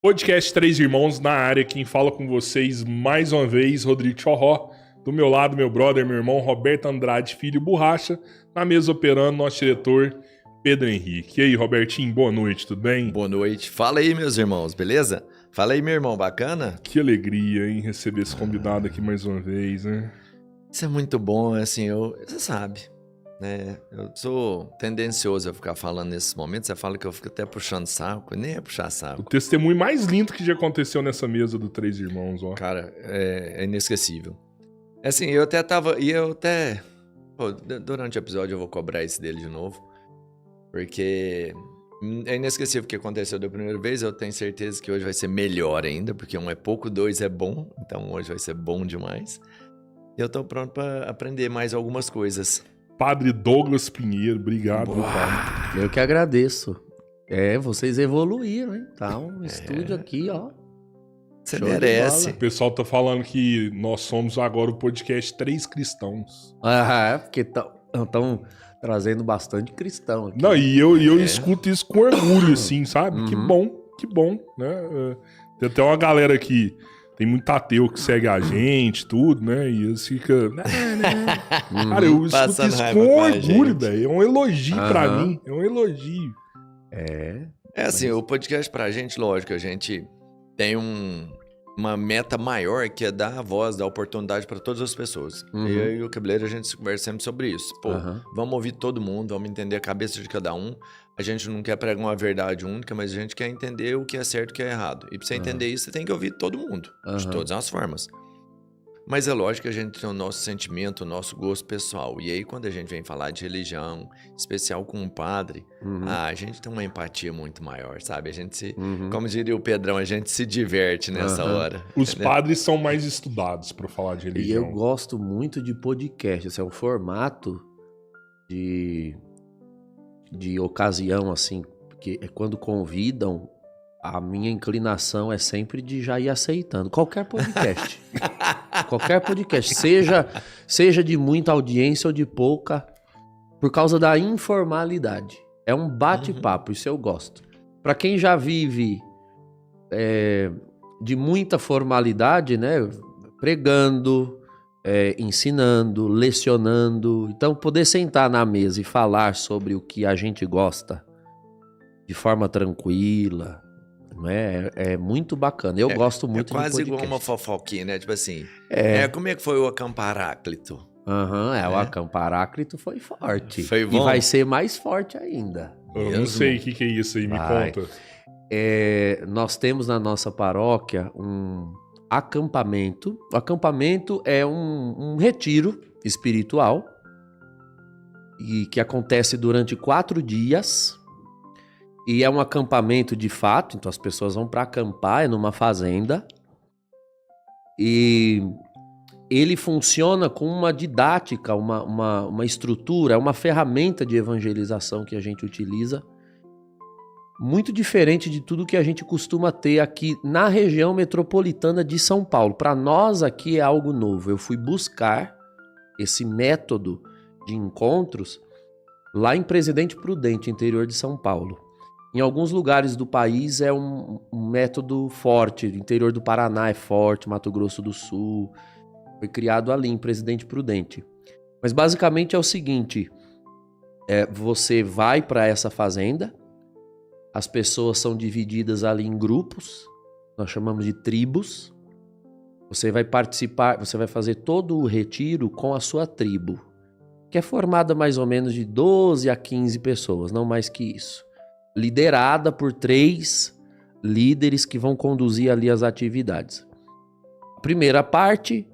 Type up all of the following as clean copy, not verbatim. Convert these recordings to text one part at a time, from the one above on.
Podcast Três Irmãos na área, quem fala com vocês mais uma vez, Rodrigo Chorró. Do meu lado, meu brother, meu irmão, Roberto Andrade, filho Borracha. Na mesa operando, nosso diretor, Pedro Henrique. E aí, Robertinho, boa noite, tudo bem? Boa noite. Fala aí, meus irmãos, beleza? Fala aí, meu irmão, bacana? Que alegria, hein, receber esse convidado aqui mais uma vez, né? Isso é muito bom, assim, você sabe, né? Eu sou tendencioso a ficar falando nesses momentos. Você fala que eu fico até puxando saco, nem é puxar O saco. testemunho mais lindo que já aconteceu nessa mesa do Três Irmãos, ó. Cara, é inesquecível. Assim, pô, durante o episódio eu vou cobrar isso dele de novo, porque é inesquecível o que aconteceu da primeira vez. Eu tenho certeza que hoje vai ser melhor ainda, porque um é pouco, dois é bom, então hoje vai ser bom demais. E eu tô pronto pra aprender mais algumas coisas. Padre Douglas Pinheiro, obrigado, meu padre. Eu que agradeço. Vocês evoluíram, hein? Tá um estúdio aqui, ó. Você Show de merece. O pessoal tá falando que nós somos agora o podcast Três Cristãos. Porque estão trazendo bastante cristão aqui. Não, e eu escuto isso com orgulho, assim, sabe? Que bom, né? Tem até uma galera que tem muito ateu que segue a gente, tudo, né? E eles ficam... Cara, eu escuto Passando isso raiva com com a orgulho, gente. velho. É um elogio pra mim. É um elogio. É assim, o podcast pra gente, lógico, a gente tem uma meta maior, que é dar a voz, dar a oportunidade pra todas as pessoas. E eu e o Cabeleiro, a gente conversa sempre sobre isso. Pô, vamos ouvir todo mundo, vamos entender a cabeça de cada um. A gente não quer pregar uma verdade única, mas a gente quer entender o que é certo e o que é errado. E pra você entender isso, você tem que ouvir todo mundo, de todas as formas. Mas é lógico que a gente tem o nosso sentimento, o nosso gosto pessoal. E aí, quando a gente vem falar de religião, especial com um padre, a gente tem uma empatia muito maior, sabe? A gente se, como diria o Pedrão, a gente se diverte nessa hora. Os padres são mais estudados pra falar de E religião. eu gosto muito de podcast. Esse é um formato de ocasião, assim, porque é quando convidam, a minha inclinação é sempre de já ir aceitando. Qualquer podcast. Qualquer podcast. Seja de muita audiência ou de pouca, por causa da informalidade. É um bate-papo, isso eu gosto. Pra quem já vive de muita formalidade, né? Pregando, ensinando, lecionando. Então, poder sentar na mesa e falar sobre o que a gente gosta de forma tranquila, não é? É muito bacana. Eu gosto muito de podcast. É quase igual uma fofoquinha, né? Tipo assim, como é que foi o Acamparáclito? O Acamparáclito foi forte. Foi bom? E vai ser mais forte ainda. Eu não sei o que é isso aí, me conta. Nós temos na nossa paróquia um acampamento. O acampamento é um retiro espiritual e que acontece durante 4 dias. E é um acampamento de fato, então as pessoas vão para acampar, é numa fazenda. E ele funciona com uma didática, uma estrutura, uma ferramenta de evangelização que a gente utiliza, muito diferente de tudo que a gente costuma ter aqui na região metropolitana de São Paulo. Para nós aqui é algo novo. Eu fui buscar esse método de encontros lá em Presidente Prudente, interior de São Paulo. Em alguns lugares do país é um método forte, o interior do Paraná é forte, Mato Grosso do Sul, foi criado ali em Presidente Prudente. Mas basicamente é o seguinte, você vai para essa fazenda, as pessoas são divididas ali em grupos, nós chamamos de tribos, você vai participar, você vai fazer todo o retiro com a sua tribo, que é formada mais ou menos de 12 a 15 pessoas, não mais que isso. Liderada por 3 líderes que vão conduzir ali as atividades. A primeira parte,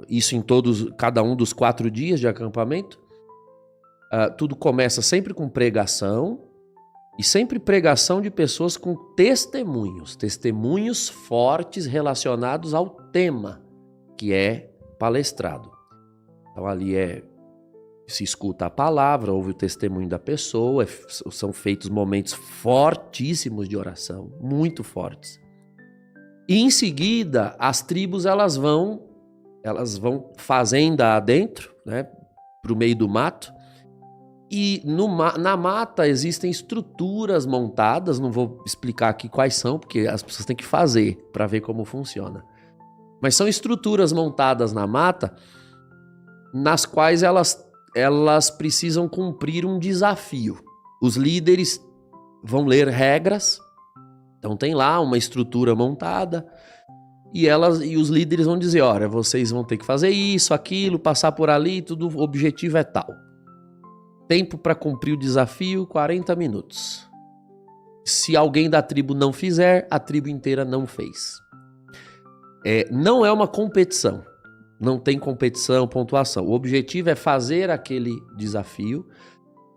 isso em cada um dos 4 dias de acampamento, tudo começa sempre com pregação, e sempre pregação de pessoas com testemunhos fortes relacionados ao tema que é palestrado. Então ali se escuta a palavra, ouve o testemunho da pessoa, são feitos momentos fortíssimos de oração, muito fortes. E em seguida, as tribos elas vão fazenda adentro, né, para o meio do mato, E na mata existem estruturas montadas, não vou explicar aqui quais são, porque as pessoas têm que fazer para ver como funciona. Mas são estruturas montadas na mata, nas quais elas precisam cumprir um desafio. Os líderes vão ler regras, então tem lá uma estrutura montada, e os líderes vão dizer, olha, vocês vão ter que fazer isso, aquilo, passar por ali, tudo, o objetivo é tal. Tempo para cumprir o desafio, 40 minutos. Se alguém da tribo não fizer, a tribo inteira não fez. Não é uma competição. Não tem competição, pontuação. O objetivo é fazer aquele desafio.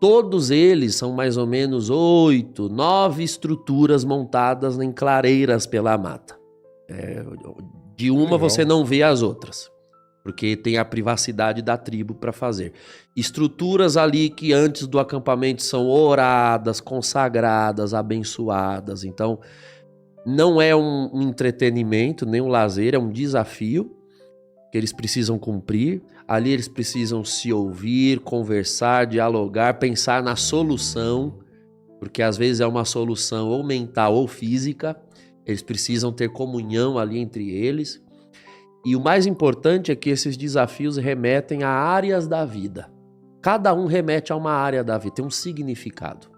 Todos eles são mais ou menos 8, 9 estruturas montadas em clareiras pela mata. De uma Legal. você não vê as outras, porque tem a privacidade da tribo para fazer. Estruturas ali que antes do acampamento são oradas, consagradas, abençoadas. Então, não é um entretenimento, nem um lazer, é um desafio que eles precisam cumprir. Ali eles precisam se ouvir, conversar, dialogar, pensar na solução, porque às vezes é uma solução ou mental ou física. Eles precisam ter comunhão ali entre eles. E o mais importante é que esses desafios remetem a áreas da vida. Cada um remete a uma área da vida, tem um significado.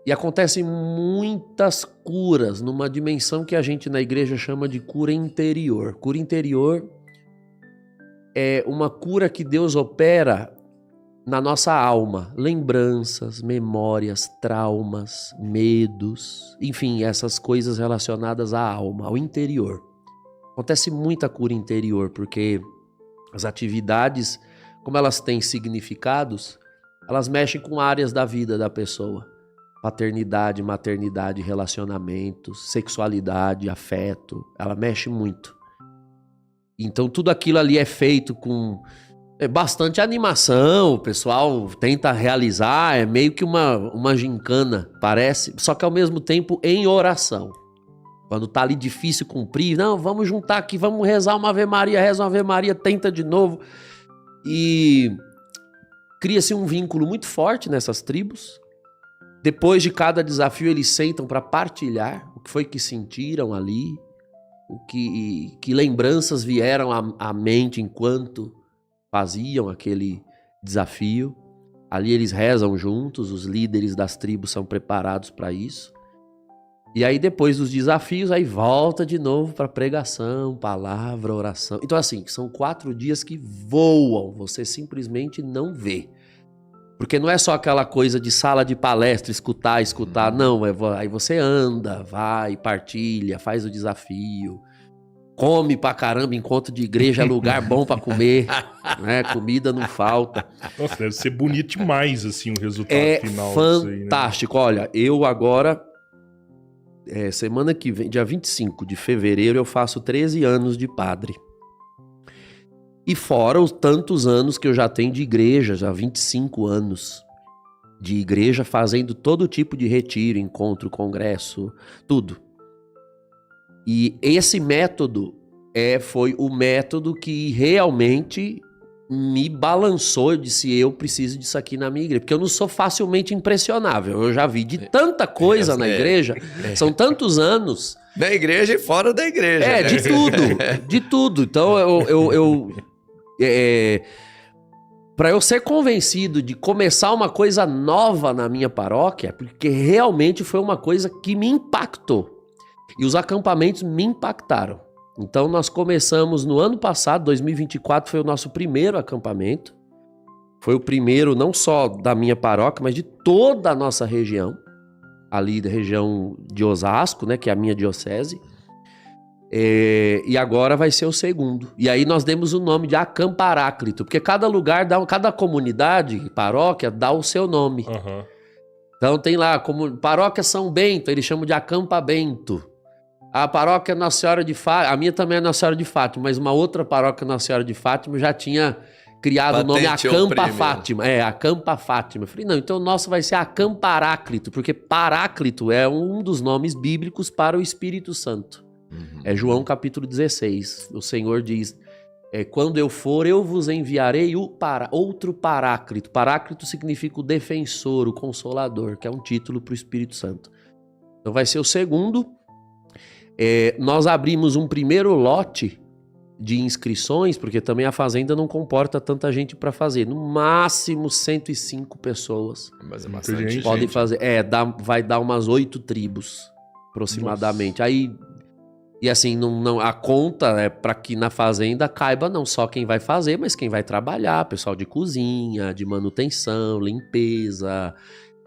E acontecem muitas curas numa dimensão que a gente na igreja chama de cura interior. Cura interior é uma cura que Deus opera na nossa alma. Lembranças, memórias, traumas, medos, enfim, essas coisas relacionadas à alma, ao interior. Acontece muita cura interior, porque as atividades, como elas têm significados, elas mexem com áreas da vida da pessoa. Paternidade, maternidade, relacionamentos, sexualidade, afeto, ela mexe muito. Então tudo aquilo ali é feito com bastante animação, o pessoal tenta realizar, é meio que uma gincana, parece, só que ao mesmo tempo em oração. Quando tá ali difícil cumprir, não, vamos juntar aqui, vamos rezar uma Ave Maria, reza uma Ave Maria, tenta de novo. E cria-se um vínculo muito forte nessas tribos. Depois de cada desafio, eles sentam para partilhar o que foi que sentiram ali, que lembranças vieram à mente enquanto faziam aquele desafio. Ali eles rezam juntos, os líderes das tribos são preparados para isso. E aí depois dos desafios, aí volta de novo para pregação, palavra, oração. Então assim, são 4 dias que voam, você simplesmente não vê. Porque não é só aquela coisa de sala de palestra, escutar, não. Aí você anda, vai, partilha, faz o desafio, come pra caramba, encontro de igreja é lugar bom pra comer, né? Comida não falta. Nossa, deve ser bonito demais, assim, o resultado final. Fantástico. Disso aí, né? Olha, eu agora, semana que vem, dia 25 de fevereiro, eu faço 13 anos de padre. E fora os tantos anos que eu já tenho de igreja, já 25 anos de igreja, fazendo todo tipo de retiro, encontro, congresso, tudo. E esse método foi o método que realmente me balançou. Eu disse, eu preciso disso aqui na minha igreja, porque eu não sou facilmente impressionável. Eu já vi de tanta coisa na igreja, são tantos anos. Na igreja e fora da igreja. É, né? de tudo, de tudo. Então, para eu ser convencido de começar uma coisa nova na minha paróquia, porque realmente foi uma coisa que me impactou. E os acampamentos me impactaram. Então nós começamos no ano passado, 2024, foi o nosso primeiro acampamento. Foi o primeiro não só da minha paróquia, mas de toda a nossa região. Ali da região de Osasco, né, que é a minha diocese. E agora vai ser o segundo. E aí nós demos o nome de Acamparáclito, porque cada lugar, cada comunidade, paróquia, dá o seu nome. Uhum. Então tem lá, como Paróquia São Bento, eles chamam de Acampa Bento. A paróquia Nossa Senhora de Fátima, a minha também é Nossa Senhora de Fátima, mas uma outra paróquia Nossa Senhora de Fátima já tinha criado o nome Acampa Fátima. Acampa Fátima. Eu falei, não, então o nosso vai ser Acamparáclito, porque Paráclito é um dos nomes bíblicos para o Espírito Santo. É João capítulo 16. O Senhor diz, quando eu for, eu vos enviarei outro Paráclito. Paráclito significa o defensor, o consolador, que é um título para o Espírito Santo. Então vai ser o segundo. Nós abrimos um primeiro lote de inscrições, porque também a fazenda não comporta tanta gente para fazer. No máximo 105 pessoas. Mas é bastante gente. Podem fazer. Vai dar umas 8 tribos, aproximadamente. Nossa. Aí, e assim, não, a conta é para que na fazenda caiba não só quem vai fazer, mas quem vai trabalhar, pessoal de cozinha, de manutenção, limpeza,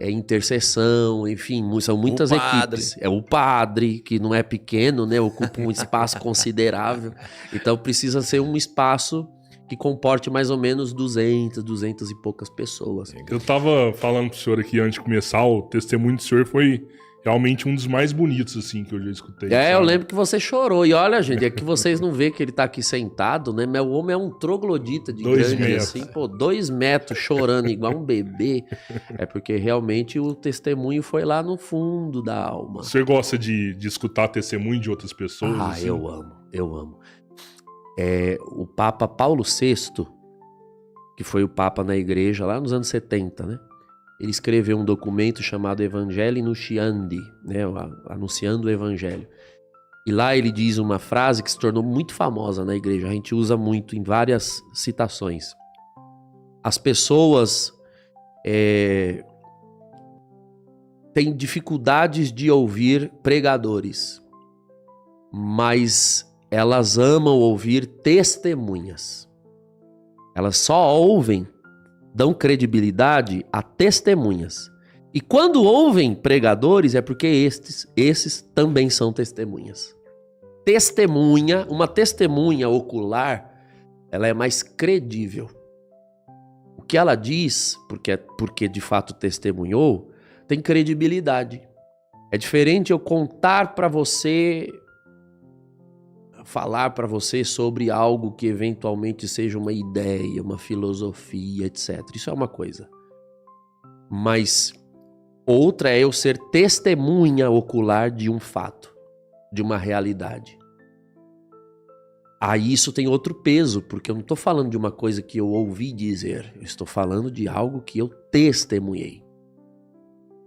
intercessão, enfim, são muitas equipes. O padre, que não é pequeno, né? Ocupa um espaço considerável. Então precisa ser um espaço que comporte mais ou menos 200 e poucas pessoas. Eu tava falando pro senhor aqui antes de começar, o testemunho do senhor foi realmente um dos mais bonitos, assim, que eu já escutei. Sabe? Eu lembro que você chorou. E olha, gente, é que vocês não vê que ele tá aqui sentado, né? Mas o homem é um troglodita de 2 grande, metros. assim, 2 metros, chorando igual um bebê. É porque realmente o testemunho foi lá no fundo da alma. O senhor gosta de escutar testemunho de outras pessoas? Assim? Eu amo. O Papa Paulo VI, que foi o Papa na igreja lá nos anos 70, né? Ele escreveu um documento chamado Evangelii Nuntiandi, né? Anunciando o Evangelho. E lá ele diz uma frase que se tornou muito famosa na igreja. A gente usa muito em várias citações. As pessoas têm dificuldades de ouvir pregadores, mas elas amam ouvir testemunhas. Elas só ouvem, dão credibilidade a testemunhas. E quando ouvem pregadores é porque esses também são testemunhas. Uma testemunha ocular, ela é mais credível. O que ela diz, porque de fato testemunhou, tem credibilidade. É diferente eu contar para você, falar para você sobre algo que eventualmente seja uma ideia, uma filosofia, etc. Isso é uma coisa. Mas outra é eu ser testemunha ocular de um fato, de uma realidade. Aí isso tem outro peso, porque eu não estou falando de uma coisa que eu ouvi dizer, eu estou falando de algo que eu testemunhei.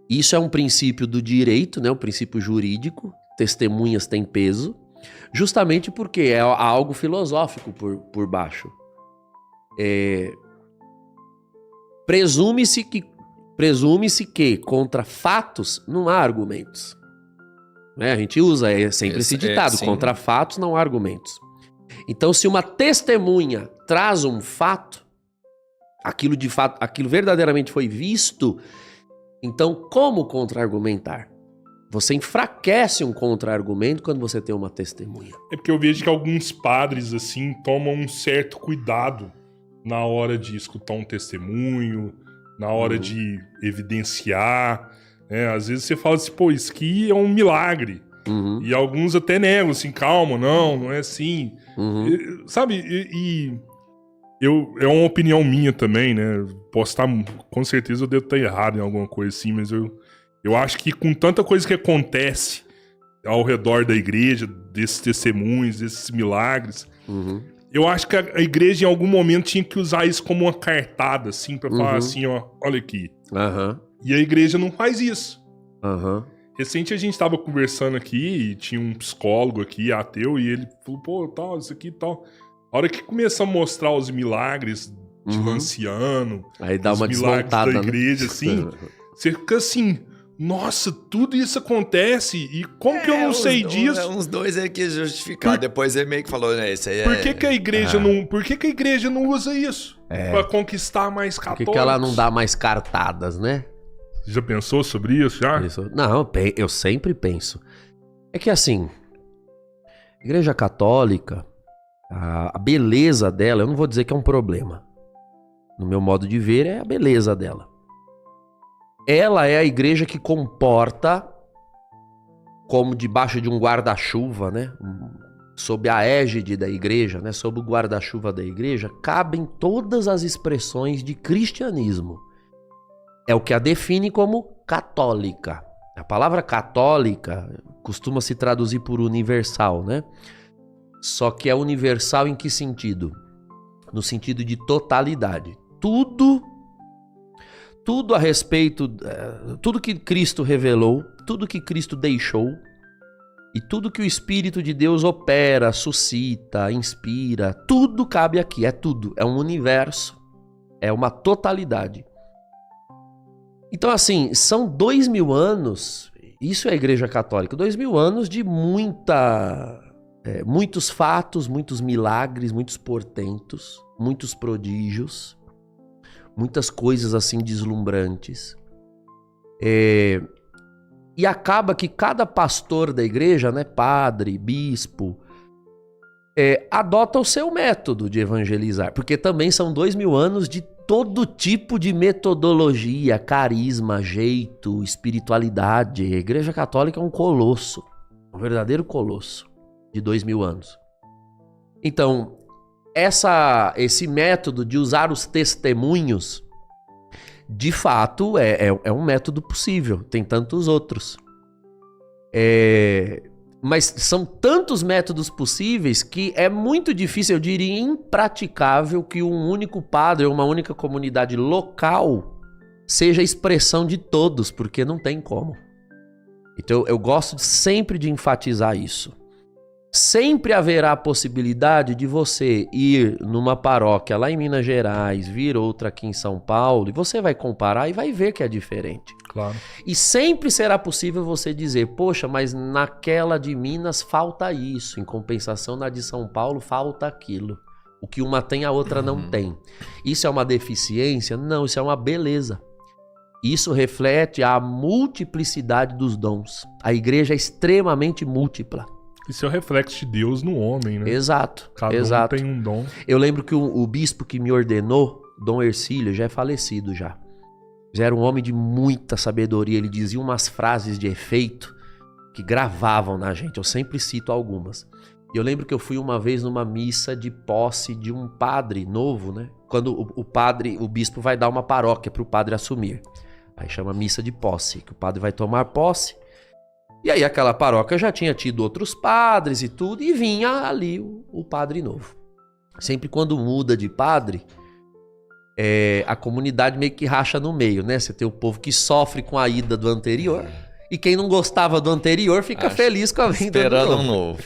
Isso é um princípio do direito, né? Um princípio jurídico. Testemunhas têm peso. Justamente porque é algo filosófico por baixo. Presume-se que contra fatos não há argumentos. Né? A gente usa sempre esse ditado, contra fatos não há argumentos. Então, se uma testemunha traz um fato, aquilo verdadeiramente foi visto, então como contra-argumentar? Você enfraquece um contra-argumento quando você tem uma testemunha. É porque eu vejo que alguns padres, assim, tomam um certo cuidado na hora de escutar um testemunho, na hora de evidenciar, né? Às vezes você fala assim, pô, isso aqui é um milagre. E alguns até negam, assim, calma, não é assim. Sabe, é uma opinião minha também, né? Posso estar, com certeza eu devo estar errado em alguma coisa assim, mas eu acho que com tanta coisa que acontece ao redor da igreja, desses testemunhos, desses milagres, eu acho que a igreja em algum momento tinha que usar isso como uma cartada, assim, pra falar assim, ó, olha aqui. E a igreja não faz isso. Recente a gente tava conversando aqui e tinha um psicólogo aqui, ateu, e ele falou, pô, tal, isso aqui e tal. A hora que começa a mostrar os milagres de Lanciano, aí dá uma os milagres da desmontada, igreja, né? assim, você fica assim, nossa, tudo isso acontece, e como que eu não sei disso? Uns dois aí que justificar, depois ele meio que falou, né, isso aí Por que a igreja por que a igreja não usa isso? Pra conquistar mais católicos? Por que ela não dá mais cartadas, né? Você já pensou sobre isso, já? Não, eu sempre penso. É que assim, a Igreja Católica, a beleza dela, eu não vou dizer que é um problema. No meu modo de ver, é a beleza dela. Ela é a igreja que comporta, como debaixo de um guarda-chuva, né? Sob a égide da igreja, né? Sob o guarda-chuva da igreja, cabem todas as expressões de cristianismo. É o que a define como católica. A palavra católica costuma se traduzir por universal, né? Só que é universal em que sentido? no sentido de totalidade. Tudo a respeito, tudo que Cristo revelou, tudo que Cristo deixou e tudo que o Espírito de Deus opera, suscita, inspira, tudo cabe aqui, é tudo, é um universo, é uma totalidade. Então assim, são 2000 anos, isso é a Igreja Católica, 2000 anos de muitos fatos, muitos milagres, muitos portentos, muitos prodígios, muitas coisas assim deslumbrantes. E acaba que cada pastor da igreja, né, padre, bispo, adota o seu método de evangelizar, porque também são 2000 anos de todo tipo de metodologia, carisma, jeito, espiritualidade. A Igreja Católica é um colosso, um verdadeiro colosso de 2000 anos. Então, esse método de usar os testemunhos, de fato, é um método possível. Tem tantos outros. Mas são tantos métodos possíveis que é muito difícil, eu diria impraticável, que um único padre ou uma única comunidade local seja a expressão de todos, porque não tem como. Então eu gosto sempre de enfatizar isso. Sempre haverá a possibilidade de você ir numa paróquia lá em Minas Gerais, vir outra aqui em São Paulo, e você vai comparar e vai ver que é diferente. Claro. E sempre será possível você dizer, poxa, mas naquela de Minas falta isso, em compensação na de São Paulo falta aquilo. O que uma tem, a outra não tem. Isso é uma deficiência? Não, isso é uma beleza. Isso reflete a multiplicidade dos dons. A igreja é extremamente múltipla. Isso é o reflexo de Deus no homem, né? Exato. Cada exato. um tem um dom. Eu lembro que o bispo que me ordenou, Dom Hercílio, já é falecido já. Já era um homem de muita sabedoria. Ele dizia umas frases de efeito que gravavam na gente. Eu sempre cito algumas. E eu lembro que eu fui uma vez numa missa de posse de um padre novo, né? Quando o bispo vai dar uma paróquia para o padre assumir. Aí chama missa de posse, que o padre vai tomar posse. E aí aquela paróquia já tinha tido outros padres e tudo, e vinha ali o padre novo. Sempre quando muda de padre, a comunidade meio que racha no meio, né? Você tem o povo que sofre com a ida do anterior, e quem não gostava do anterior fica feliz com a vinda do novo. Um novo.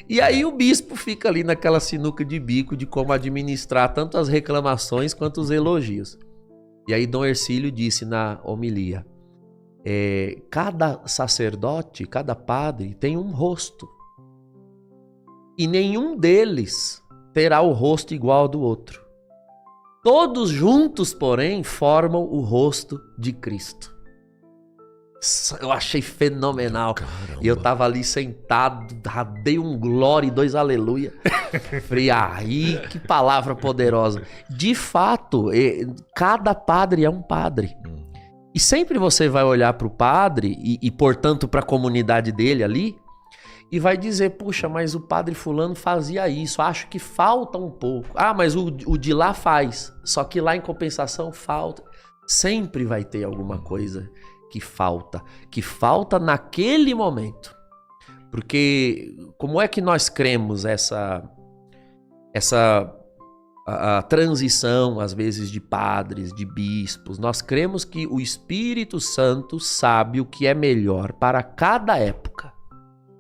E aí o bispo fica ali naquela sinuca de bico de como administrar tanto as reclamações quanto os elogios. E aí Dom Hercílio disse na homilia, cada sacerdote, cada padre tem um rosto. E nenhum deles terá o rosto igual ao do outro. Todos juntos, porém, formam o rosto de Cristo. Eu achei fenomenal. Caramba. E eu tava ali sentado, dei um glória e 2 aleluia. Falei, aí, que palavra poderosa. De fato, cada padre é um padre. E sempre você vai olhar para o padre e portanto, para a comunidade dele ali, e vai dizer, puxa, mas o padre fulano fazia isso, acho que falta um pouco. Ah, mas o de lá faz, só que lá em compensação falta. Sempre vai ter alguma coisa que falta naquele momento. Porque como é que nós cremos essa a transição, às vezes, de padres, de bispos? Nós cremos que o Espírito Santo sabe o que é melhor para cada época,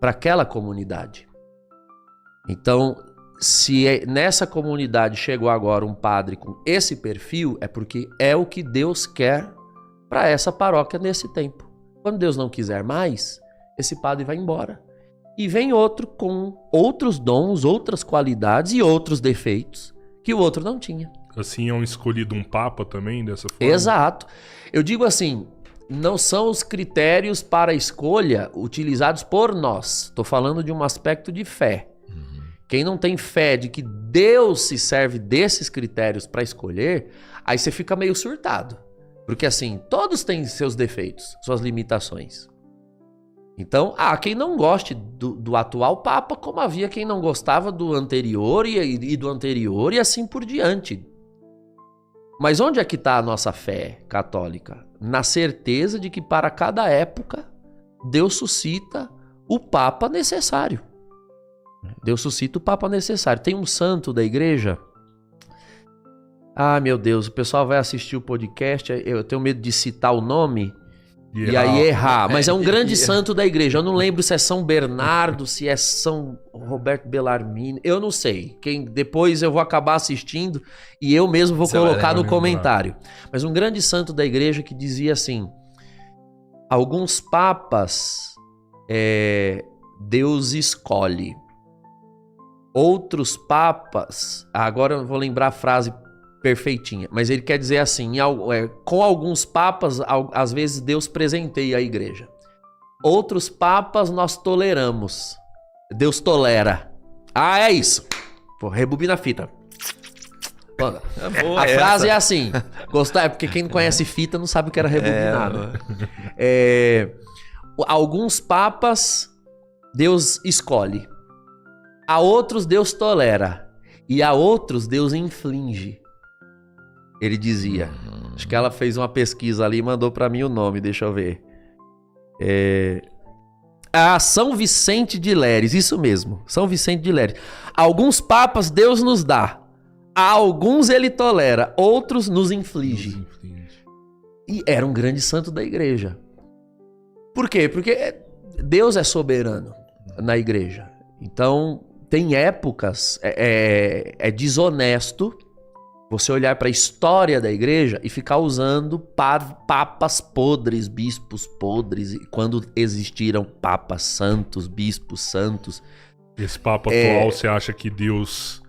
para aquela comunidade. Então, se nessa comunidade chegou agora um padre com esse perfil, é porque é o que Deus quer para essa paróquia nesse tempo. Quando Deus não quiser mais, esse padre vai embora. E vem outro com outros dons, outras qualidades e outros defeitos que o outro não tinha. Assim é escolhido um papa também, dessa forma? Exato. Eu digo assim, não são os critérios para a escolha utilizados por nós. Estou falando de um aspecto de fé. Quem não tem fé de que Deus se serve desses critérios para escolher, aí você fica meio surtado. Porque assim, todos têm seus defeitos, suas limitações. Então, há quem não goste do atual Papa, como havia quem não gostava do anterior e do anterior e assim por diante. Mas onde é que está a nossa fé católica? Na certeza de que para cada época, Deus suscita o Papa necessário. Deus suscita o Papa necessário. Tem um santo da igreja Ah, meu Deus, o pessoal vai assistir o podcast, eu tenho medo de citar o nome e aí errar. Mas é um grande santo da igreja. Eu não lembro se é São Bernardo, se é São Roberto Bellarmine. Eu não sei. Depois eu vou acabar assistindo e eu mesmo vou colocar no comentário. Mas um grande santo da igreja que dizia assim: alguns papas Deus escolhe. Outros papas... Agora eu vou lembrar a frase perfeitinha. Mas ele quer dizer assim, com alguns papas, às vezes Deus presenteia a igreja. Outros papas nós toleramos. Deus tolera. Ah, é isso. Pô, rebobina a fita. Pô, a frase é assim. Gostar, porque quem não conhece fita não sabe o que era rebobinado. Alguns papas Deus escolhe. A outros Deus tolera. E a outros Deus inflige. Ele dizia. Acho que ela fez uma pesquisa ali e mandou pra mim o nome. Deixa eu ver. São Vicente de Lérez. Isso mesmo. São Vicente de Lérez. Alguns papas Deus nos dá. A alguns ele tolera. Outros nos inflige. E era um grande santo da igreja. Por quê? Porque Deus é soberano na igreja. Então, tem épocas, é desonesto você olhar para a história da igreja e ficar usando papas podres, bispos podres, quando existiram papas santos, bispos santos. Esse papa atual, você acha que Deus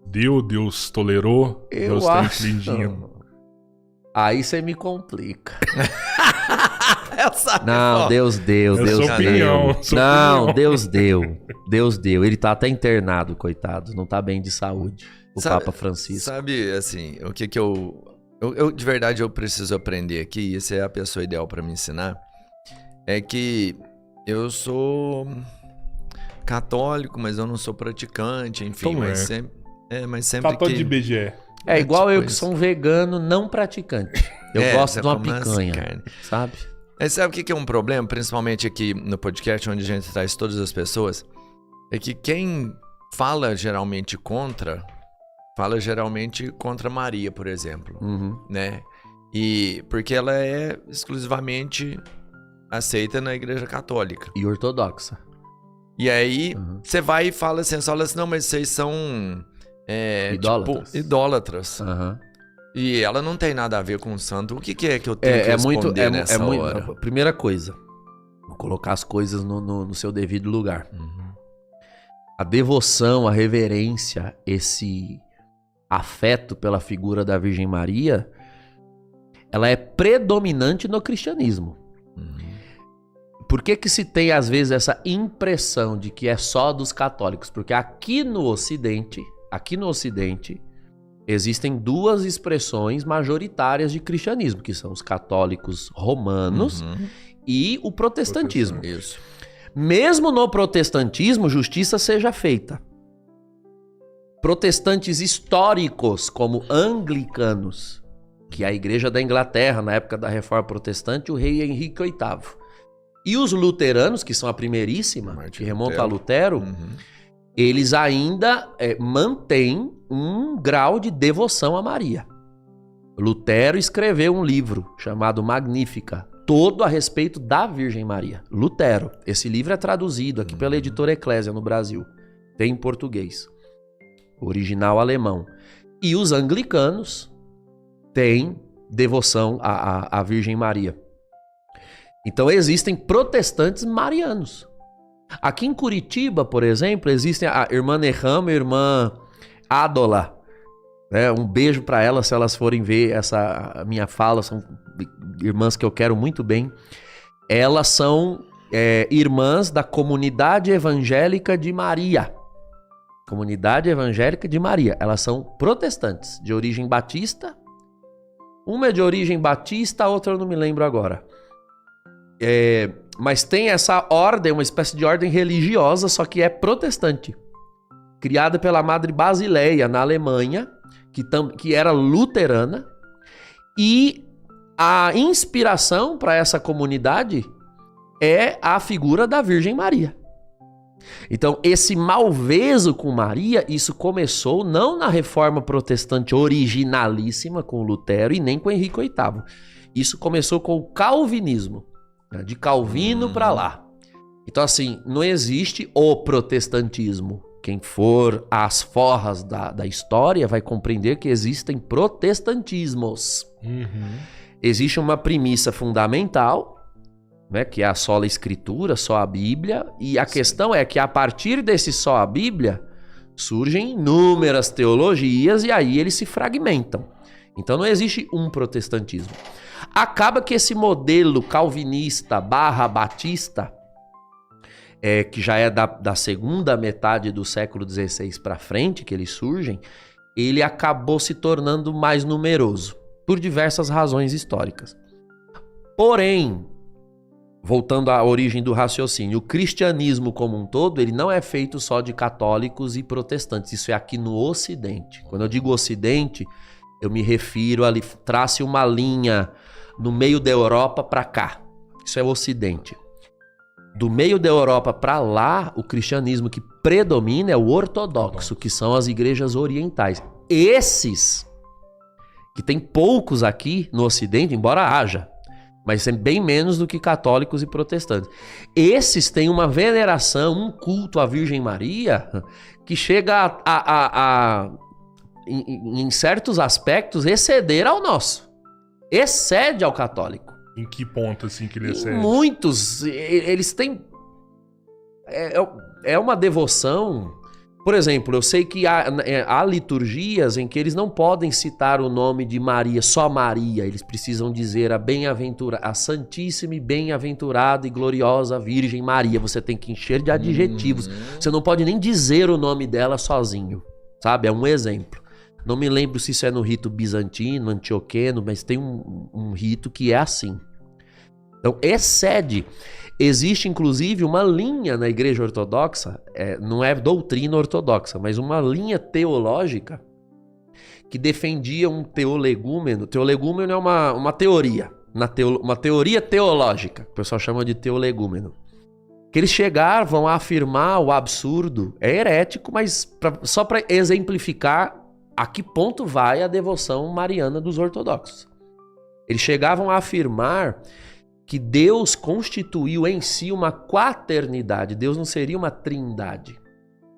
deu, Deus tolerou, Deus está infligindo? Aí você me complica. Não, Deus deu, Deus deu. Não, Deus deu. Deus deu. Ele tá até internado, coitado. Não tá bem de saúde. Papa Francisco. Sabe, assim, o que eu de verdade eu preciso aprender aqui, e essa é a pessoa ideal para me ensinar, é que eu sou católico, mas eu não sou praticante, enfim, então mas sempre católico de BGE. É igual tipo eu que sou um vegano não praticante. Eu gosto de uma picanha, sabe? Mas sabe o que é um problema, principalmente aqui no podcast, onde a gente traz todas as pessoas? É que quem fala geralmente contra Maria, por exemplo, né? E porque ela é exclusivamente aceita na igreja católica. E ortodoxa. E aí, você vai e fala assim, não, mas vocês são idólatras. Tipo, idólatras. E ela não tem nada a ver com o santo. O que é que eu tenho que responder nessa hora? Primeira coisa, vou colocar as coisas no seu devido lugar. A devoção, a reverência, esse afeto pela figura da Virgem Maria, ela é predominante no cristianismo. Por que se tem, às vezes, essa impressão de que é só dos católicos? Porque aqui no Ocidente, existem duas expressões majoritárias de cristianismo, que são os católicos romanos e o protestantismo. Isso. Mesmo no protestantismo, justiça seja feita. Protestantes históricos, como anglicanos, que é a igreja da Inglaterra, na época da Reforma Protestante, o rei Henrique VIII. E os luteranos, que são a primeiríssima, que remonta a Lutero, eles ainda mantêm um grau de devoção a Maria. Lutero escreveu um livro chamado Magnífica, todo a respeito da Virgem Maria. Lutero. Esse livro é traduzido aqui pela editora Eclésia no Brasil. Tem em português. Original alemão. E os anglicanos têm devoção à Virgem Maria. Então existem protestantes marianos. Aqui em Curitiba, por exemplo, existem a irmã Nehama e a irmã Ádola. Um beijo para elas, se elas forem ver essa minha fala. São irmãs que eu quero muito bem. Elas são irmãs da Comunidade Evangélica de Maria. Comunidade Evangélica de Maria. Elas são protestantes, de origem batista. Uma é de origem batista, a outra eu não me lembro agora. Mas tem essa ordem, uma espécie de ordem religiosa, só que é protestante. Criada pela Madre Basileia, na Alemanha, que era luterana. E a inspiração para essa comunidade é a figura da Virgem Maria. Então, esse malveso com Maria, isso começou não na reforma protestante originalíssima com Lutero e nem com Henrique VIII. Isso começou com o calvinismo, né? De Calvino para lá. Então, assim, não existe o protestantismo. Quem for às forras da história vai compreender que existem protestantismos. Existe uma premissa fundamental, né, que é a sola escritura, só a Bíblia, e a questão é que a partir desse só a Bíblia surgem inúmeras teologias e aí eles se fragmentam. Então não existe um protestantismo. Acaba que esse modelo calvinista / batista, que já é da segunda metade do século XVI para frente que eles surgem, ele acabou se tornando mais numeroso por diversas razões históricas. Porém, voltando à origem do raciocínio, o cristianismo como um todo, ele não é feito só de católicos e protestantes. Isso é aqui no Ocidente. Quando eu digo Ocidente, eu me refiro ali, trace uma linha no meio da Europa para cá. Isso é o Ocidente. Do meio da Europa para lá, o cristianismo que predomina é o ortodoxo, que são as igrejas orientais. Esses, que tem poucos aqui no Ocidente, embora haja, mas é bem menos do que católicos e protestantes. Esses têm uma veneração, um culto à Virgem Maria, que chega em certos aspectos, exceder ao nosso. Excede ao católico. Em que ponto, assim, que ele excede? Muitos, eles têm... É uma devoção... Por exemplo, eu sei que há liturgias em que eles não podem citar o nome de Maria, só Maria. Eles precisam dizer a Santíssima e Bem-aventurada e Gloriosa Virgem Maria. Você tem que encher de adjetivos. Você não pode nem dizer o nome dela sozinho, sabe? É um exemplo. Não me lembro se isso é no rito bizantino, antioqueno, mas tem um rito que é assim. Então, excede. Existe, inclusive, uma linha na Igreja Ortodoxa, não é doutrina ortodoxa, mas uma linha teológica que defendia um teolegúmeno. Teolegúmeno é uma teoria, uma teoria teológica, que o pessoal chama de teolegúmeno. Que eles chegavam a afirmar o absurdo, é herético, mas só para exemplificar a que ponto vai a devoção mariana dos ortodoxos. Eles chegavam a afirmar que Deus constituiu em si uma quaternidade. Deus não seria uma trindade.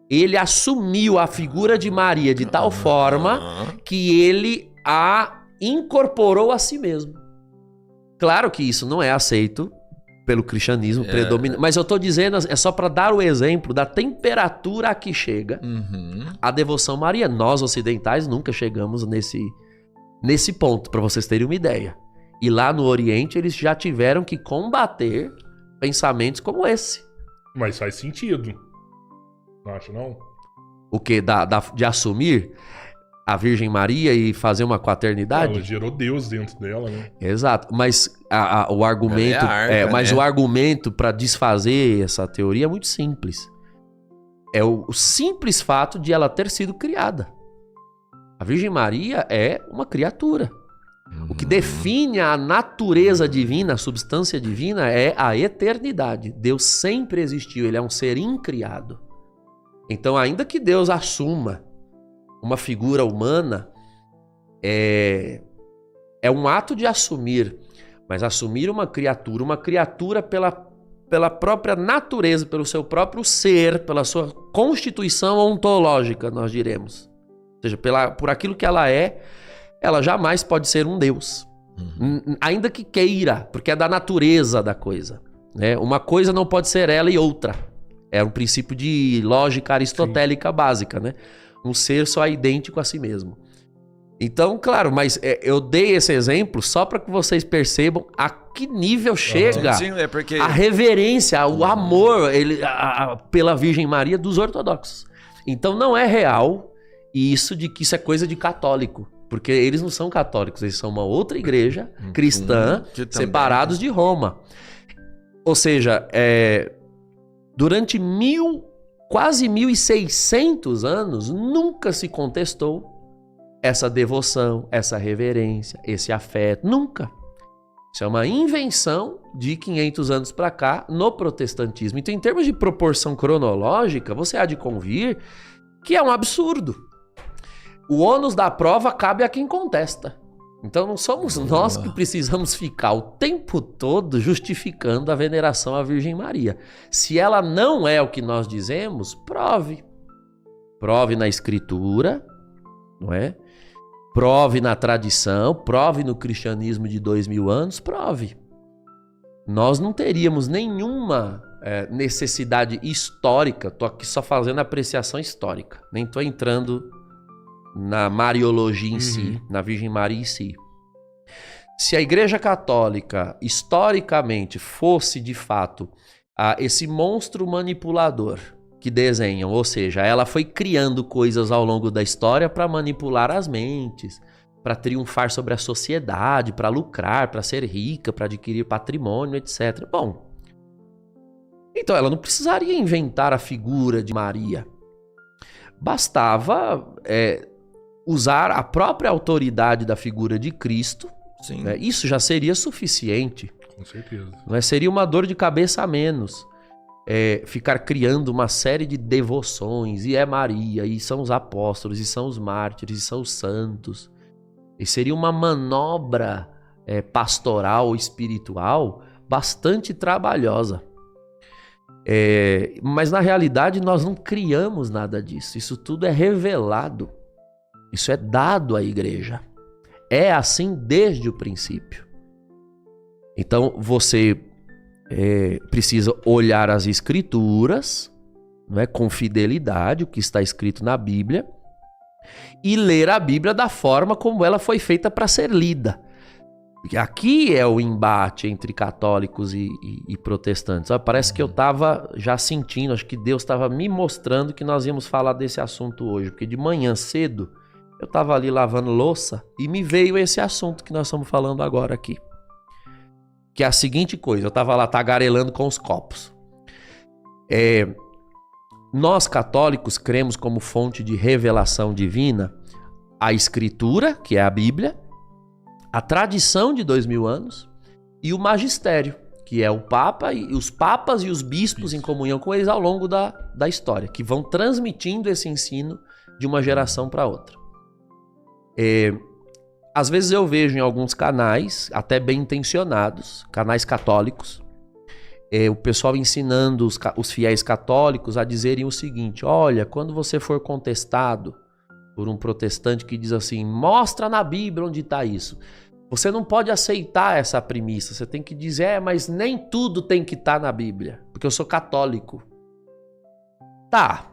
Ele assumiu a figura de Maria de tal forma que ele a incorporou a si mesmo. Claro que isso não é aceito pelo cristianismo predominante, mas eu estou dizendo, é só para dar o exemplo da temperatura a que chega a devoção mariana. Nós ocidentais nunca chegamos nesse ponto, para vocês terem uma ideia. E lá no Oriente eles já tiveram que combater pensamentos como esse. Mas faz sentido. Não acha, não? O quê? De assumir a Virgem Maria e fazer uma quaternidade? Ela gerou Deus dentro dela, né? Exato. Mas o argumento, o argumento para desfazer essa teoria é muito simples. É o simples fato de ela ter sido criada. A Virgem Maria é uma criatura. O que define a natureza divina, a substância divina, é a eternidade. Deus sempre existiu, ele é um ser incriado. Então, ainda que Deus assuma uma figura humana, é um ato de assumir, mas assumir uma criatura pela própria natureza, pelo seu próprio ser, pela sua constituição ontológica, nós diremos. Ou seja, por aquilo que ela jamais pode ser um Deus. Ainda que queira, porque é da natureza da coisa. Né? Uma coisa não pode ser ela e outra. É um princípio de lógica aristotélica básica. Né? Um ser só é idêntico a si mesmo. Então, claro, mas eu dei esse exemplo só para que vocês percebam a que nível chega a reverência, o amor pela Virgem Maria dos ortodoxos. Então não é real isso de que isso é coisa de católico. Porque eles não são católicos, eles são uma outra igreja cristã, separados de Roma. Ou seja, durante quase 1.600 anos, nunca se contestou essa devoção, essa reverência, esse afeto. Nunca. Isso é uma invenção de 500 anos para cá no protestantismo. Então, em termos de proporção cronológica, você há de convir que é um absurdo. O ônus da prova cabe a quem contesta. Então, não somos nós que precisamos ficar o tempo todo justificando a veneração à Virgem Maria. Se ela não é o que nós dizemos, prove. Prove na Escritura, não é? Prove na tradição, prove no cristianismo de 2000 anos, prove. Nós não teríamos nenhuma necessidade histórica, estou aqui só fazendo apreciação histórica, nem estou entrando na Mariologia em si, na Virgem Maria em si. Se a Igreja Católica, historicamente, fosse de fato esse monstro manipulador que desenham, ou seja, ela foi criando coisas ao longo da história para manipular as mentes, para triunfar sobre a sociedade, para lucrar, para ser rica, para adquirir patrimônio, etc. Bom, então ela não precisaria inventar a figura de Maria. Bastava usar a própria autoridade da figura de Cristo. Sim. Né? Isso já seria suficiente. Com certeza. Não é? Seria uma dor de cabeça a menos. Ficar criando uma série de devoções, e é Maria, e são os apóstolos, e são os mártires, e são os santos. E seria uma manobra pastoral, espiritual, bastante trabalhosa. Mas na realidade nós não criamos nada disso. Isso tudo é revelado. Isso é dado à igreja. É assim desde o princípio. Então você precisa olhar as escrituras, não é, com fidelidade, o que está escrito na Bíblia, e ler a Bíblia da forma como ela foi feita para ser lida. Porque aqui é o embate entre católicos e protestantes. Parece que eu estava já sentindo, acho que Deus estava me mostrando que nós íamos falar desse assunto hoje, porque de manhã cedo eu estava ali lavando louça e me veio esse assunto que nós estamos falando agora aqui. Que é a seguinte coisa, eu estava lá tagarelando com os copos. Nós católicos cremos como fonte de revelação divina a Escritura, que é a Bíblia, a tradição de 2000 anos e o magistério, que é o Papa e os papas e os bispos em comunhão com eles ao longo da história, que vão transmitindo esse ensino de uma geração para outra. Às vezes eu vejo em alguns canais, até bem intencionados, canais católicos, o pessoal ensinando os fiéis católicos a dizerem o seguinte: olha, quando você for contestado por um protestante que diz assim, mostra na Bíblia onde está isso. Você não pode aceitar essa premissa, você tem que dizer, mas nem tudo tem que estar na Bíblia, porque eu sou católico. Tá,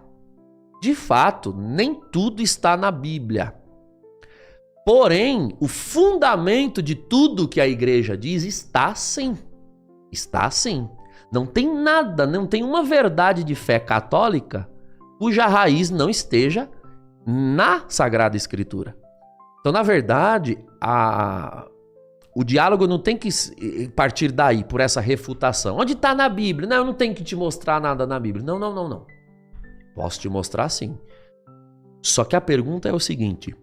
de fato, nem tudo está na Bíblia. Porém, o fundamento de tudo que a igreja diz está sim. Está sim. Não tem nada, não tem uma verdade de fé católica cuja raiz não esteja na Sagrada Escritura. Então, na verdade, o diálogo não tem que partir daí, por essa refutação. Onde está na Bíblia? Não, eu não tenho que te mostrar nada na Bíblia. Não. Posso te mostrar sim. Só que a pergunta é o seguinte.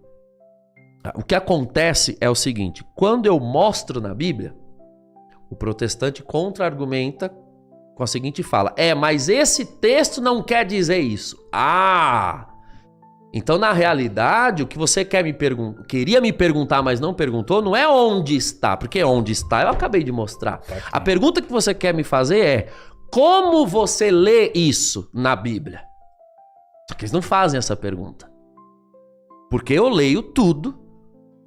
O que acontece é o seguinte, quando eu mostro na Bíblia, o protestante contra-argumenta com a seguinte fala, mas esse texto não quer dizer isso. Então na realidade o que você queria me perguntar, mas não perguntou, não é onde está, porque onde está eu acabei de mostrar. A pergunta que você quer me fazer é, como você lê isso na Bíblia? Só que eles não fazem essa pergunta. Porque eu leio tudo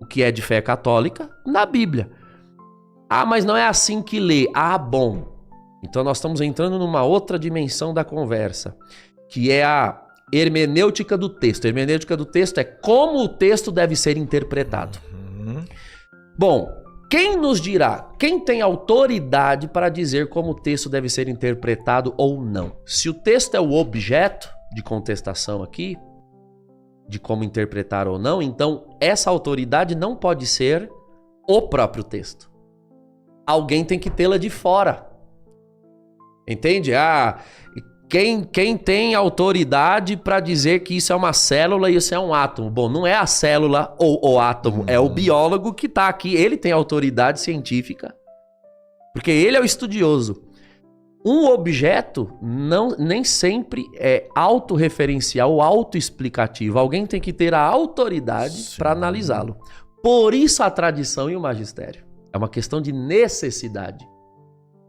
o que é de fé católica na Bíblia. Mas não é assim que lê. Bom. Então nós estamos entrando numa outra dimensão da conversa, que é a hermenêutica do texto. A hermenêutica do texto é como o texto deve ser interpretado. Bom, quem nos dirá? Quem tem autoridade para dizer como o texto deve ser interpretado ou não? Se o texto é o objeto de contestação aqui, de como interpretar ou não, então essa autoridade não pode ser o próprio texto. Alguém tem que tê-la de fora. Entende? Quem tem autoridade para dizer que isso é uma célula e isso é um átomo? Bom, não é a célula ou o átomo, é o biólogo que está aqui. Ele tem autoridade científica Porque ele é o estudioso. Um objeto nem sempre é autorreferencial ou autoexplicativo. Alguém tem que ter a autoridade para analisá-lo. Por isso a tradição e o magistério. É uma questão de necessidade.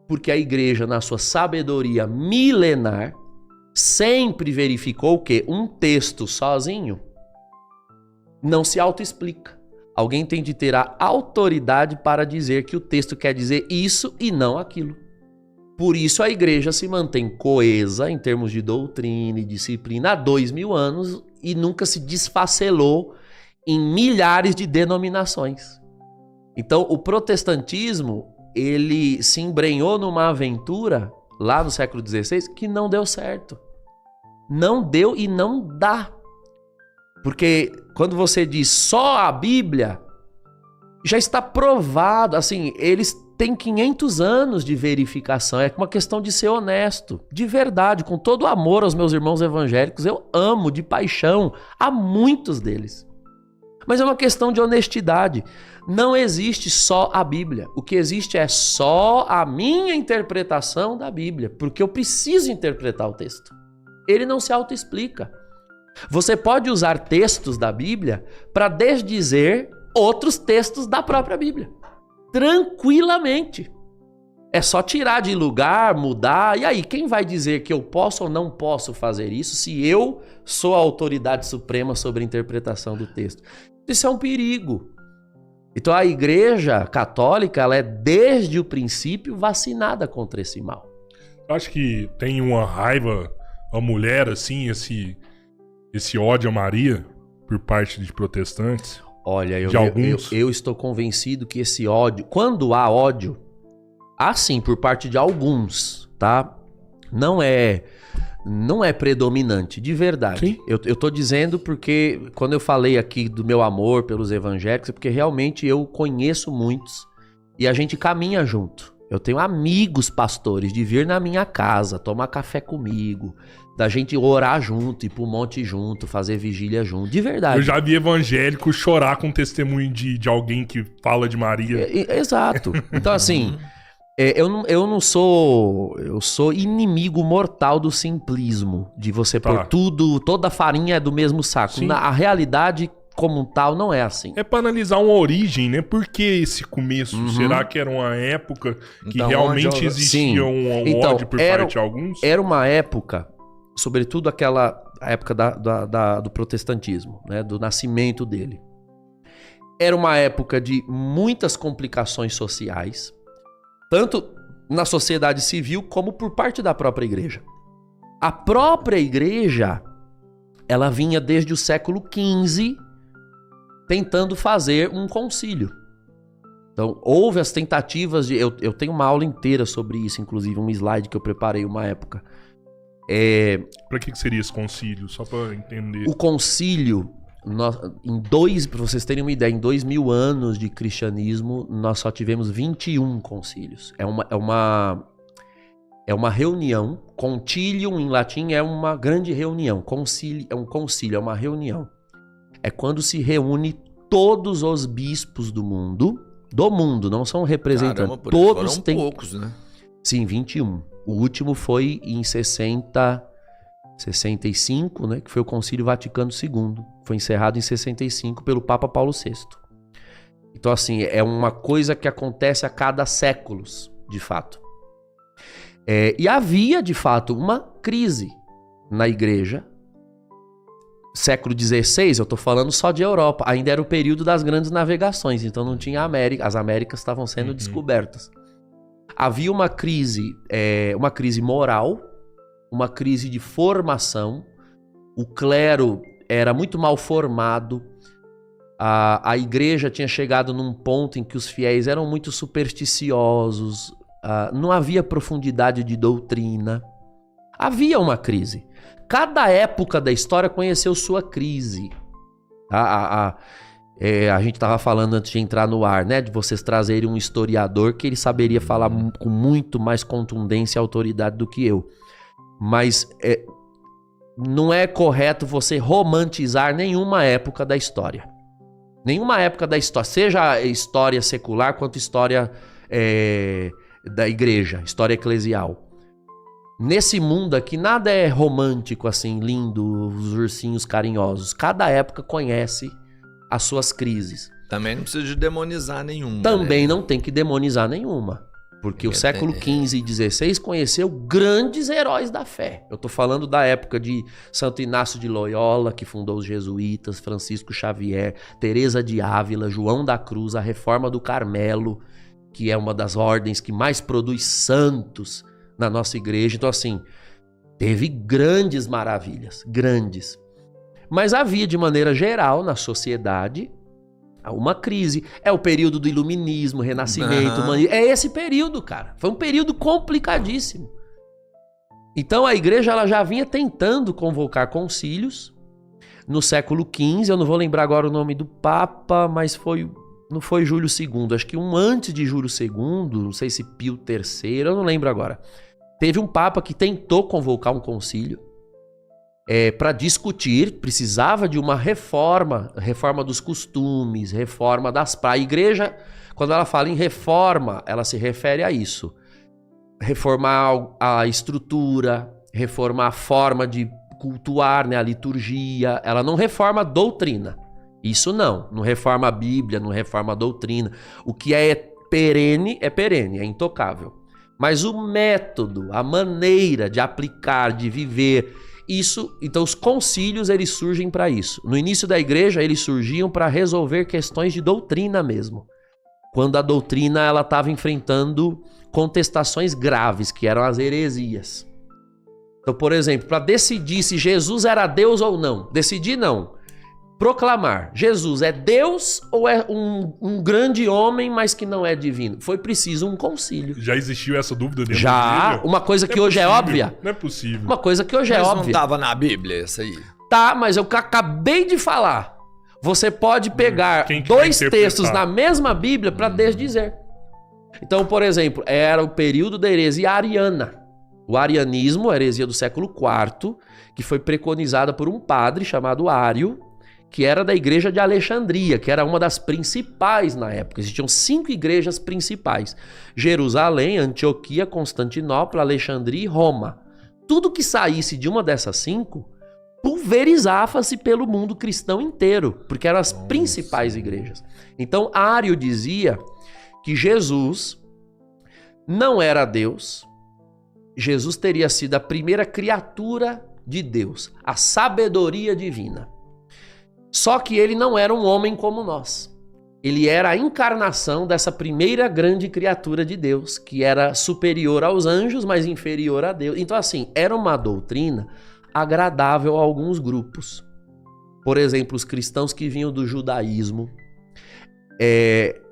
Porque a igreja, na sua sabedoria milenar, sempre verificou que um texto sozinho não se autoexplica. Alguém tem de ter a autoridade para dizer que o texto quer dizer isso e não aquilo. Por isso a igreja se mantém coesa em termos de doutrina e disciplina há 2000 anos e nunca se desfacelou em milhares de denominações. Então o protestantismo, ele se embrenhou numa aventura lá no século XVI que não deu certo. Não deu e não dá. Porque quando você diz só a Bíblia, já está provado, assim, eles têm 500 anos de verificação, é uma questão de ser honesto, de verdade, com todo o amor aos meus irmãos evangélicos, eu amo de paixão a muitos deles. Mas é uma questão de honestidade. Não existe só a Bíblia. O que existe é só a minha interpretação da Bíblia, porque eu preciso interpretar o texto. Ele não se autoexplica. Você pode usar textos da Bíblia para desdizer outros textos da própria Bíblia. Tranquilamente. É só tirar de lugar, mudar. E aí, quem vai dizer que eu posso ou não posso fazer isso se eu sou a autoridade suprema sobre a interpretação do texto? Isso é um perigo. Então a Igreja Católica, ela é desde o princípio vacinada contra esse mal. Eu acho que tem uma raiva a mulher, assim, esse ódio a Maria por parte de protestantes. Olha, eu estou convencido que esse ódio, quando há ódio, há sim por parte de alguns, tá? Não é predominante, de verdade. Sim. Eu tô dizendo porque quando eu falei aqui do meu amor pelos evangélicos, é porque realmente eu conheço muitos e a gente caminha junto. Eu tenho amigos pastores de vir na minha casa, tomar café comigo, da gente orar junto, ir pro monte junto, fazer vigília junto, de verdade. Eu já vi evangélico chorar com testemunho de alguém que fala de Maria. Exato. Então assim, eu não sou... Eu sou inimigo mortal do simplismo, de você pôr tudo, toda a farinha é do mesmo saco. A realidade como tal não é assim. É para analisar uma origem, né? Por que esse começo? Uhum. Será que era uma época que Então, realmente existia um ódio por parte de alguns? Era uma época, sobretudo a época do protestantismo, né? Do nascimento dele. Era uma época de muitas complicações sociais, tanto na sociedade civil como por parte da própria igreja. A própria igreja, ela vinha desde o século XV tentando fazer um concílio. Então, houve as tentativas de... Eu tenho uma aula inteira sobre isso, inclusive um slide que eu preparei uma época. Para que seria esse concílio? Só para entender. O concílio, para vocês terem uma ideia, em 2000 anos de cristianismo, nós só tivemos 21 concílios. É uma reunião. Concilium em latim é uma grande reunião. Concílio é um concílio, é uma reunião. É quando se reúne todos os bispos do mundo, não são representantes. Caramba, todos foram têm poucos, né? Sim, 21. O último foi em 65, né, que foi o Concílio Vaticano II. Foi encerrado em 65 pelo Papa Paulo VI. Então, assim, é uma coisa que acontece a cada séculos, de fato. E havia, de fato, uma crise na igreja. Século XVI, eu tô falando só de Europa. Ainda era o período das grandes navegações, então não tinha América. As Américas estavam sendo descobertas. Havia uma crise moral, uma crise de formação. O clero era muito mal formado. A igreja tinha chegado num ponto em que os fiéis eram muito supersticiosos. Não havia profundidade de doutrina. Havia uma crise. Cada época da história conheceu sua crise. A gente estava falando antes de entrar no ar, né? De vocês trazerem um historiador que ele saberia falar com muito mais contundência e autoridade do que eu. Mas não é correto você romantizar nenhuma época da história. Nenhuma época da história, seja história secular quanto história da igreja, história eclesial. Nesse mundo aqui, nada é romântico, assim, lindo, os ursinhos carinhosos. Cada época conhece as suas crises. Também não precisa de demonizar nenhuma. Também né? não tem que demonizar nenhuma. Porque o século XV e XVI conheceu grandes heróis da fé. Eu tô falando da época de Santo Inácio de Loyola, que fundou os jesuítas, Francisco Xavier, Teresa de Ávila, João da Cruz, a Reforma do Carmelo, que é uma das ordens que mais produz santos na nossa igreja. Então, assim, teve grandes maravilhas, grandes. Mas havia, de maneira geral, na sociedade, uma crise. É o período do iluminismo, renascimento, é esse período, cara. Foi um período complicadíssimo. Então a igreja ela já vinha tentando convocar concílios no século XV. Eu não vou lembrar agora o nome do Papa, mas não foi Júlio II. Acho que um antes de Júlio II, não sei se Pio III, eu não lembro agora. Teve um Papa que tentou convocar um concílio para discutir, precisava de uma reforma dos costumes, reforma das praias. A igreja, quando ela fala em reforma, ela se refere a isso. Reformar a estrutura, reformar a forma de cultuar, né, a liturgia. Ela não reforma a doutrina. Isso não reforma a Bíblia, não reforma a doutrina. O que é perene, é intocável. Mas o método, a maneira de aplicar, de viver... Isso, então os concílios eles surgem para isso. No início da igreja eles surgiam para resolver questões de doutrina mesmo. Quando a doutrina ela estava enfrentando contestações graves, que eram as heresias. Então, por exemplo, para decidir se Jesus era Deus ou não, decidir não. Proclamar, Jesus é Deus ou é um grande homem, mas que não é divino? Foi preciso um concílio. Já existiu essa dúvida dentro da Bíblia? Uma coisa que hoje é óbvia. Não é possível. Uma coisa que hoje é óbvia. Mas não estava na Bíblia isso aí? Tá, mas eu acabei de falar. Você pode pegar dois textos na mesma Bíblia para desdizer. Então, por exemplo, era o período da heresia ariana. O arianismo, a heresia do século IV, que foi preconizada por um padre chamado Ário, que era da igreja de Alexandria, que era uma das principais na época. Existiam 5 igrejas principais: Jerusalém, Antioquia, Constantinopla, Alexandria e Roma. Tudo que saísse de uma dessas 5 pulverizava-se pelo mundo cristão inteiro, porque eram as principais igrejas. Então, Ário dizia que Jesus não era Deus. Jesus teria sido a primeira criatura de Deus, a sabedoria divina. Só que ele não era um homem como nós. Ele era a encarnação dessa primeira grande criatura de Deus, que era superior aos anjos, mas inferior a Deus. Então, assim, era uma doutrina agradável a alguns grupos. Por exemplo, os cristãos que vinham do judaísmo.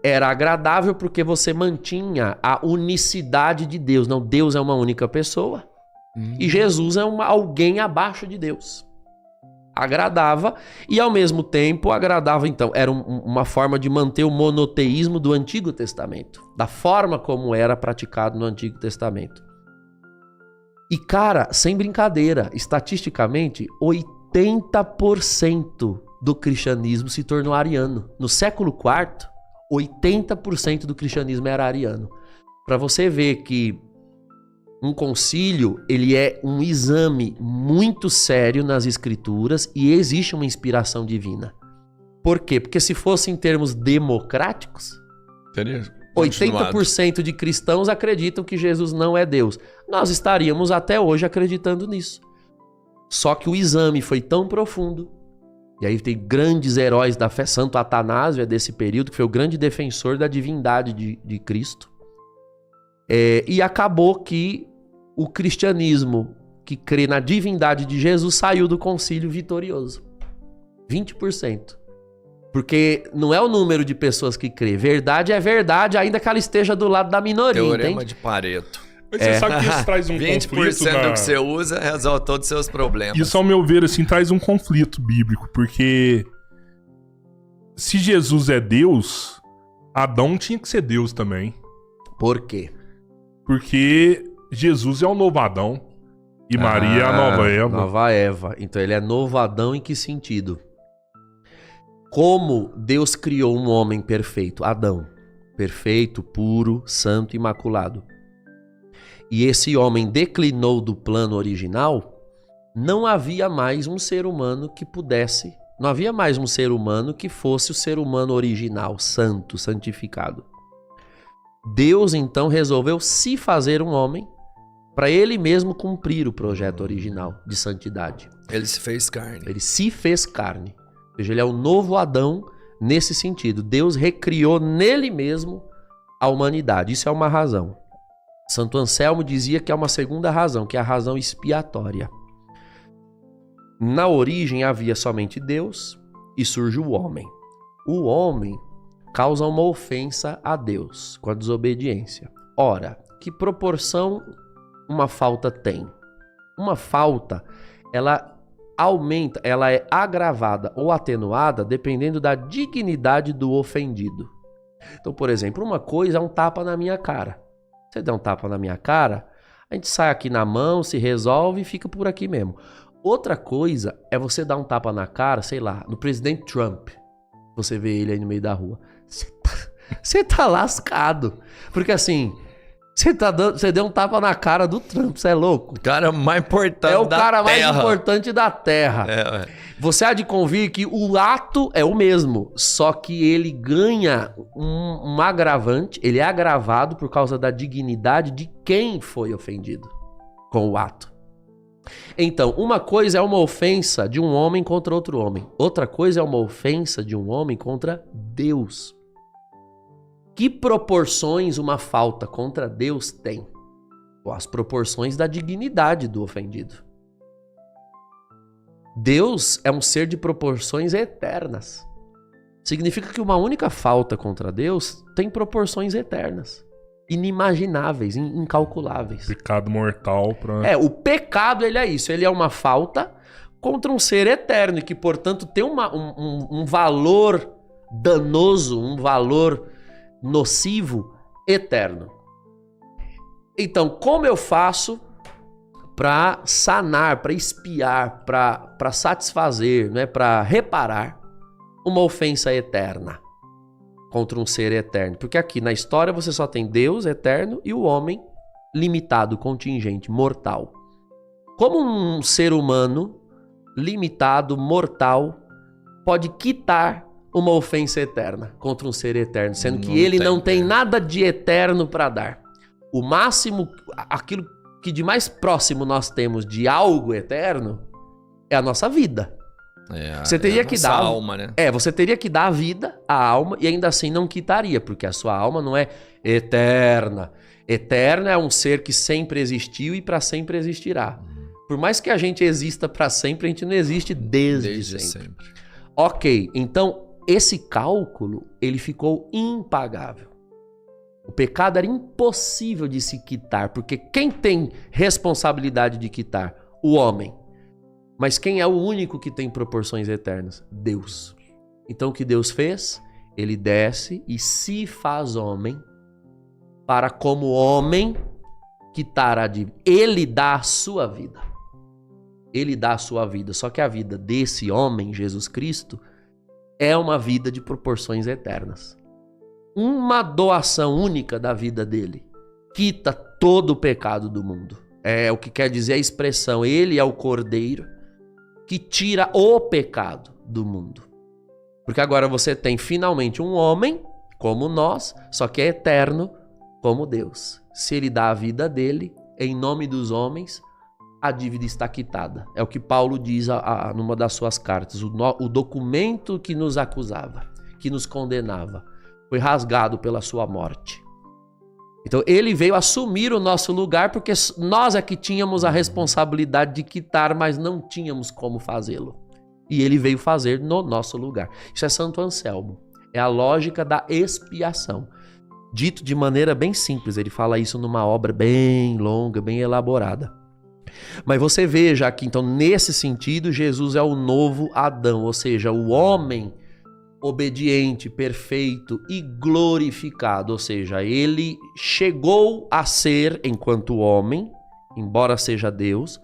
Era agradável porque você mantinha a unicidade de Deus. Não, Deus é uma única pessoa e Jesus é alguém abaixo de Deus. Agradava e ao mesmo tempo agradava, então, era uma forma de manter o monoteísmo do Antigo Testamento, da forma como era praticado no Antigo Testamento. E cara, sem brincadeira, estatisticamente, 80% do cristianismo se tornou ariano. No século IV, 80% do cristianismo era ariano. Para você ver que um concílio, ele é um exame muito sério nas escrituras e existe uma inspiração divina. Por quê? Porque se fosse em termos democráticos, 80% de cristãos acreditam que Jesus não é Deus. Nós estaríamos até hoje acreditando nisso. Só que o exame foi tão profundo. E aí tem grandes heróis da fé. Santo Atanásio é desse período, que foi o grande defensor da divindade de Cristo. E acabou que o cristianismo que crê na divindade de Jesus saiu do concílio vitorioso. 20%. Porque não é o número de pessoas que crê. Verdade é verdade, ainda que ela esteja do lado da minoria. Teorema entende? de Pareto. Mas você sabe que isso traz um 20% conflito do que você usa resolve todos os seus problemas. Isso, ao meu ver, assim, traz um conflito bíblico. Porque se Jesus é Deus, Adão tinha que ser Deus também. Por quê? Porque Jesus é o novo Adão e Maria é a nova Eva. Nova Eva. Então ele é novo Adão em que sentido? Como Deus criou um homem perfeito, Adão. Perfeito, puro, santo, imaculado. e esse homem declinou do plano original, não havia mais um ser humano que pudesse, não havia mais um ser humano que fosse o ser humano original, santo, santificado. Deus então resolveu se fazer um homem para ele mesmo cumprir o projeto original de santidade. Ele se fez carne. Ele se fez carne. Ou seja, ele é o novo Adão nesse sentido. Deus recriou nele mesmo a humanidade. Isso é uma razão. Santo Anselmo dizia que é uma segunda razão, que é a razão expiatória. Na origem havia somente Deus e surge o homem. O homem causa uma ofensa a Deus com a desobediência. Ora, que proporção uma falta tem? Uma falta, ela aumenta, ela é agravada ou atenuada dependendo da dignidade do ofendido. Então, por exemplo, uma coisa é um tapa na minha cara. Você der um tapa na minha cara, a gente sai aqui na mão, se resolve e fica por aqui mesmo. Outra coisa é você dar um tapa na cara, sei lá, no presidente Trump. Você vê ele aí no meio da rua. Você tá lascado. Porque assim, você deu um tapa na cara do Trump, você é louco? O cara mais importante da Terra. É o cara mais importante da Terra. Você há de convir que o ato é o mesmo, só que ele ganha um agravante, ele é agravado por causa da dignidade de quem foi ofendido com o ato. Então, uma coisa é uma ofensa de um homem contra outro homem. Outra coisa é uma ofensa de um homem contra Deus. Que proporções uma falta contra Deus tem? As proporções da dignidade do ofendido. Deus é um ser de proporções eternas. Significa que uma única falta contra Deus tem proporções eternas. Inimagináveis, incalculáveis. Pecado mortal. O pecado, ele é isso. Ele é uma falta contra um ser eterno e que, portanto, tem um valor danoso, um valor nocivo eterno. Então, como eu faço para sanar, para expiar, para satisfazer, né, para reparar uma ofensa eterna contra um ser eterno? Porque aqui na história você só tem Deus eterno e o homem limitado, contingente, mortal. Como um ser humano limitado, mortal, pode quitar uma ofensa eterna contra um ser eterno, sendo que ele não tem nada de eterno para dar? O máximo, aquilo que de mais próximo nós temos de algo eterno é a nossa vida. Você teria que dar a alma, né? Você teria que dar a vida, a alma, e ainda assim não quitaria, porque a sua alma não é eterna. Eterna é um ser que sempre existiu e para sempre existirá. Por mais que a gente exista para sempre, a gente não existe desde sempre. Ok, então esse cálculo ele ficou impagável. O pecado era impossível de se quitar, porque quem tem responsabilidade de quitar? O homem. Mas quem é o único que tem proporções eternas? Deus. Então o que Deus fez? Ele desce e se faz homem para, como homem, quitar a dívida. Ele dá a sua vida. Ele dá a sua vida. Só que a vida desse homem, Jesus Cristo, é uma vida de proporções eternas. Uma doação única da vida dele quita todo o pecado do mundo. É o que quer dizer a expressão, ele é o Cordeiro que tira o pecado do mundo. Porque agora você tem finalmente um homem como nós, só que é eterno como Deus. Se ele dá a vida dele, em nome dos homens, a dívida está quitada. É o que Paulo diz numa das suas cartas. O documento que nos acusava, que nos condenava, foi rasgado pela sua morte. Então ele veio assumir o nosso lugar porque nós é que tínhamos a responsabilidade de quitar, mas não tínhamos como fazê-lo. E ele veio fazer no nosso lugar. Isso é Santo Anselmo. É a lógica da expiação. Dito de maneira bem simples, ele fala isso numa obra bem longa, bem elaborada. Mas você veja que, então, nesse sentido, Jesus é o novo Adão, ou seja, o homem obediente, perfeito e glorificado, ou seja, ele chegou a ser, enquanto homem, embora seja Deus,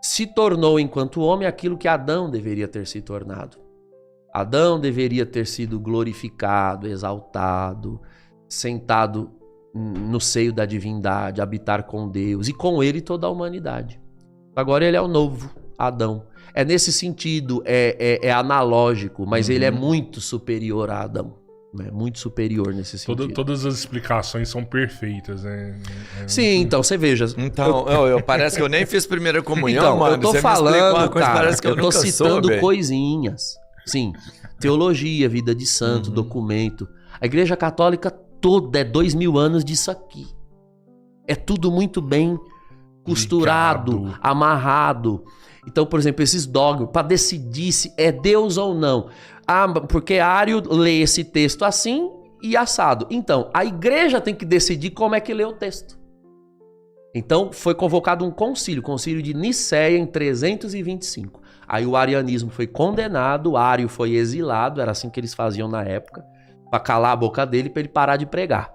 se tornou enquanto homem aquilo que Adão deveria ter se tornado. Adão deveria ter sido glorificado, exaltado, sentado no seio da divindade, habitar com Deus e com ele toda a humanidade. Agora ele é o novo Adão. É nesse sentido, é analógico, mas ele é muito superior a Adão. Né? Muito superior nesse sentido. Todas as explicações são perfeitas, né? Sim, então você veja. Então, parece que eu nem fiz primeira comunhão, então, mano. eu tô Você falando, coisa, cara, parece que eu tô nunca citando soube. coisinhas. Sim, teologia, vida de santo, documento. A Igreja Católica toda é 2000 anos disso aqui. É tudo muito bem costurado, Ligado. amarrado. Então, por exemplo, esses dogmas, para decidir se é Deus ou não. Ah, porque Ário lê esse texto assim e assado. Então, a igreja tem que decidir como é que lê o texto. Então, foi convocado um concílio, o concílio de Nicéia, em 325. Aí o arianismo foi condenado, o Ário foi exilado, era assim que eles faziam na época, para calar a boca dele, para ele parar de pregar.